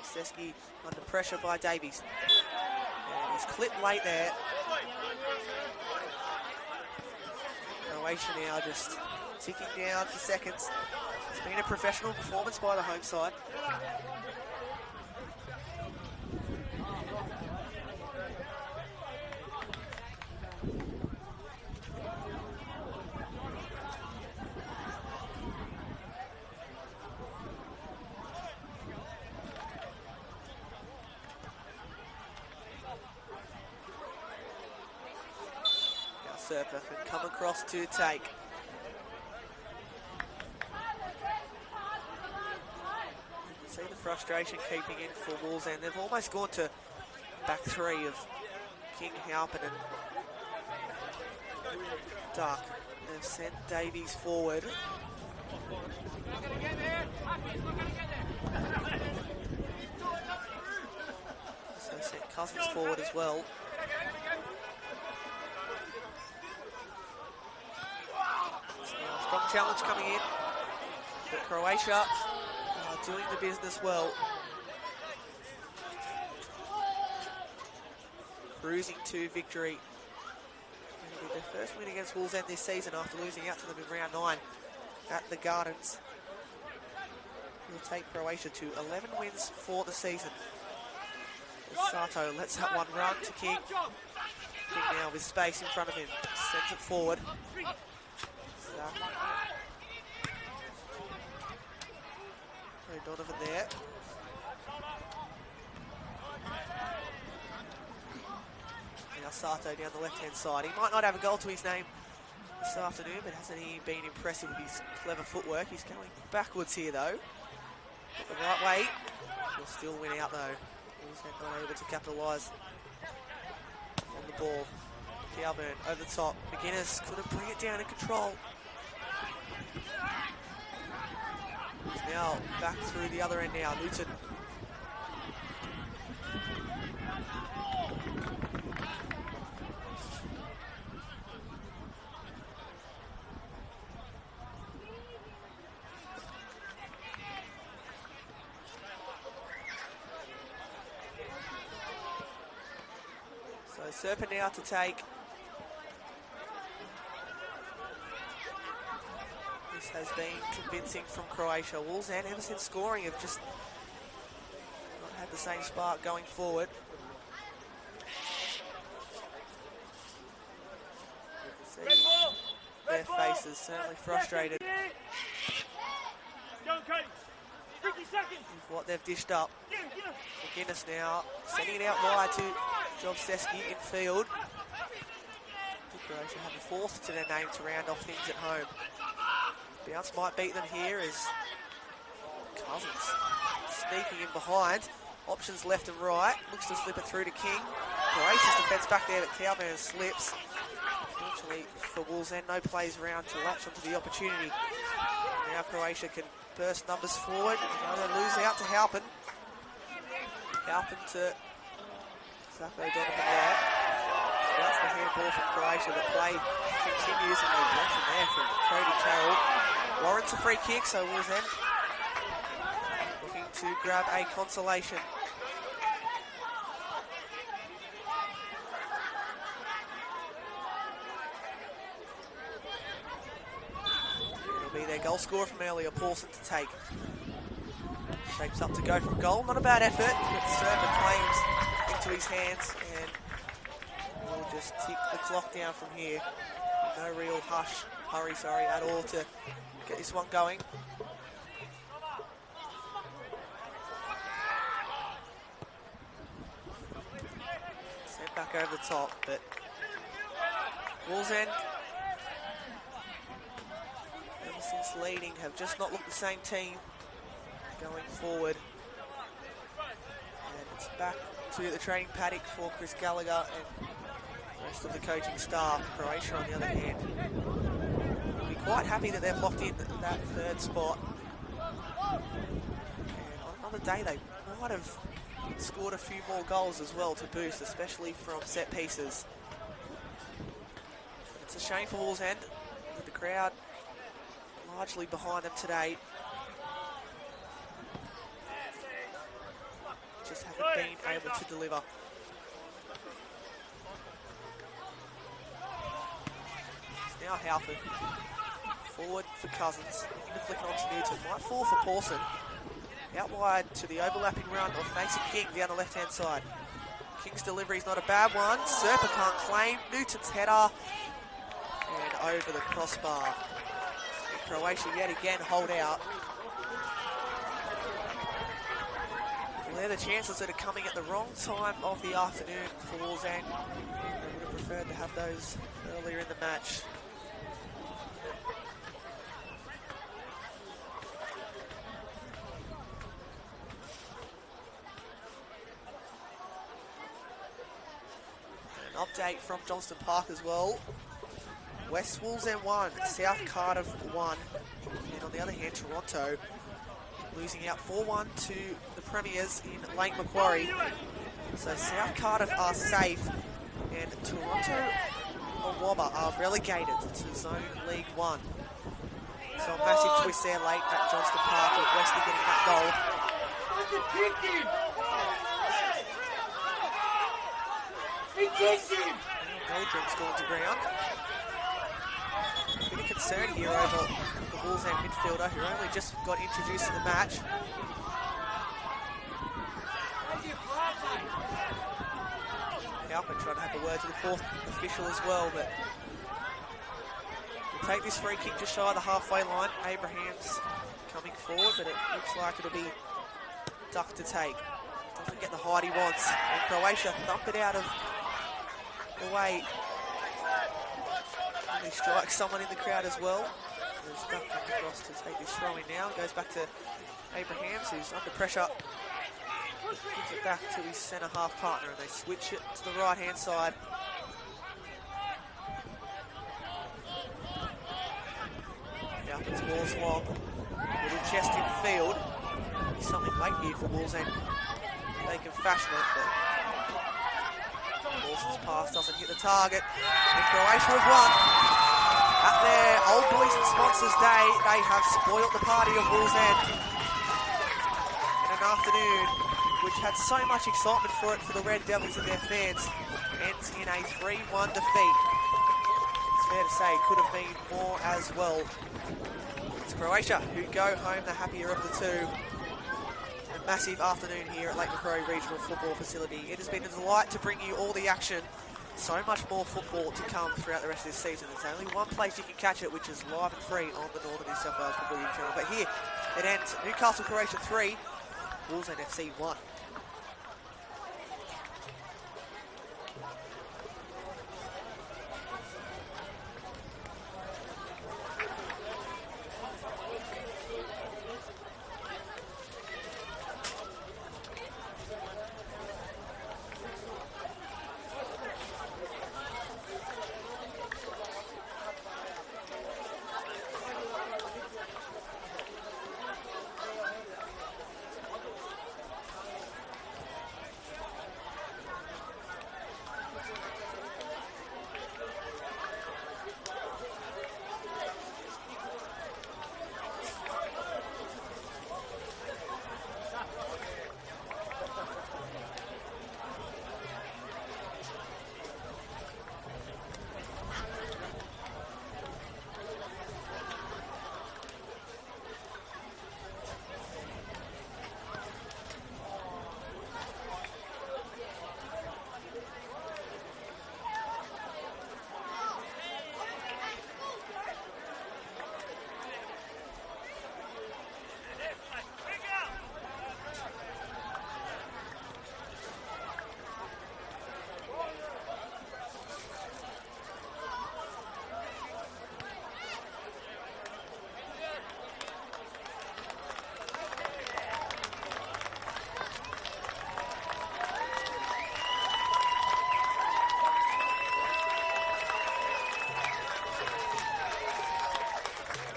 Seski under pressure by Davies. And he's clipped late there. Croatia now just ticking down to seconds. It's been a professional performance by the home side. Surfer can come across to take. See the frustration keeping in for Wallsend. They've almost gone to back three of King, Halpin and Duck. They've sent Davies forward. So they sent Cousins forward as well. Strong challenge coming in, but Croatia are doing the business well. Cruising to victory. It'll be their first win against Wallsend this season after losing out to them in round 9 at the Gardens. Will take Croatia to 11 wins for the season. Sato lets that one run to King. King now with space in front of him, sends it forward. Donovan there. Now Sato down the left-hand side. He might not have a goal to his name this afternoon, but hasn't he been impressive with his clever footwork? He's going backwards here, though. Not the right way. He'll still win out, though. He's not able to capitalise on the ball. Calburn over the top. McGuinness couldn't bring it down in control. He's now back through the other end now, Newton. So Serpent now to take. This has been convincing from Croatia. Wallsend, ever since scoring, have just not had the same spark going forward. You can see their faces certainly frustrated with what they've dished up. McGuinness now sending it out wide to Jobsteski in field. Croatia have a fourth to their name to round off things at home. Bounce might beat them here as Cousins sneaking in behind. Options left and right. Looks to slip it through to King. Croatia's defence back there, but Cowburn slips. Unfortunately for Wallsend, no plays around to latch onto the opportunity. Now Croatia can burst numbers forward. They lose out to Halpin. Halpin to Zappo Donovan there. That's the handball from Croatia. The play continues and the aggression there from Cody Carroll. Warrants a free kick, so Wallsend looking to grab a consolation. It'll be their goal scorer from earlier, Paulson, to take. Shapes up to go from goal. Not a bad effort, but Server claims into his hands and we'll just tick the clock down from here. No real hurry at all to get this one going. Sent back over the top, but Wallsend, ever since leading, have just not looked the same team going forward. And it's back to the training paddock for Chris Gallagher and the rest of the coaching staff. Croatia, on the other hand, will be quite happy that they've locked in that third spot. And on another day, they might have scored a few more goals as well to boost, especially from set pieces. It's a shame for Wallsend, with the crowd largely behind them today. Just haven't been able to deliver. It's now Halford. Forward for Cousins. Looking to flick it on to Newton. Might fall for Paulson. Out wide to the overlapping run of Mason King down the left-hand side. King's delivery is not a bad one. Serpa can't claim. Newton's header. And over the crossbar. And Croatia yet again hold out. They're the chances that are coming at the wrong time of the afternoon for Wallsend. They would have preferred to have those earlier in the match. An update from Johnston Park as well. West Wallsend 1, South Cardiff 1. And on the other hand, Toronto losing out 4-1 to the Premiers in Lake Macquarie. So South Cardiff are safe and Toronto Wabba are relegated to Zone League 1. So a massive twist there late at Johnston Park with Wesley getting that goal. Meldrum's gone to ground. A bit of concern here over the Wallsend midfielder who only just got introduced to the match. Halpin trying to have a word to the fourth official as well, but we'll take this free kick just shy of the halfway line. Abraham's coming forward, but it looks like it'll be Duck to take. Doesn't get the height he wants, and Croatia thump it out of the way. And he strikes someone in the crowd as well. There's Duck comes across to take this throw in now. Goes back to Abrahams, who's under pressure. Gives it back to his centre half partner, and they switch it to the right hand side. Halpin's ball's long. Little chest in field. There's something late here for Wallsend. They can fashion it, but Paulson's pass doesn't hit the target. And Croatia have won. At their Old Boys and Sponsors Day, they have spoilt the party of Wallsend in an afternoon which had so much excitement for it for the Red Devils and their fans, ends in a 3-1 defeat. It's fair to say it could have been more as well. It's Croatia who go home the happier of the two. And massive afternoon here at Lake Macquarie Regional Football Facility. It has been a delight to bring you all the action. So much more football to come throughout the rest of this season. There's only one place you can catch it, which is live and free on the Northern New South Wales Football Channel. But here it ends. Newcastle Croatia 3, Wallsend FC 1.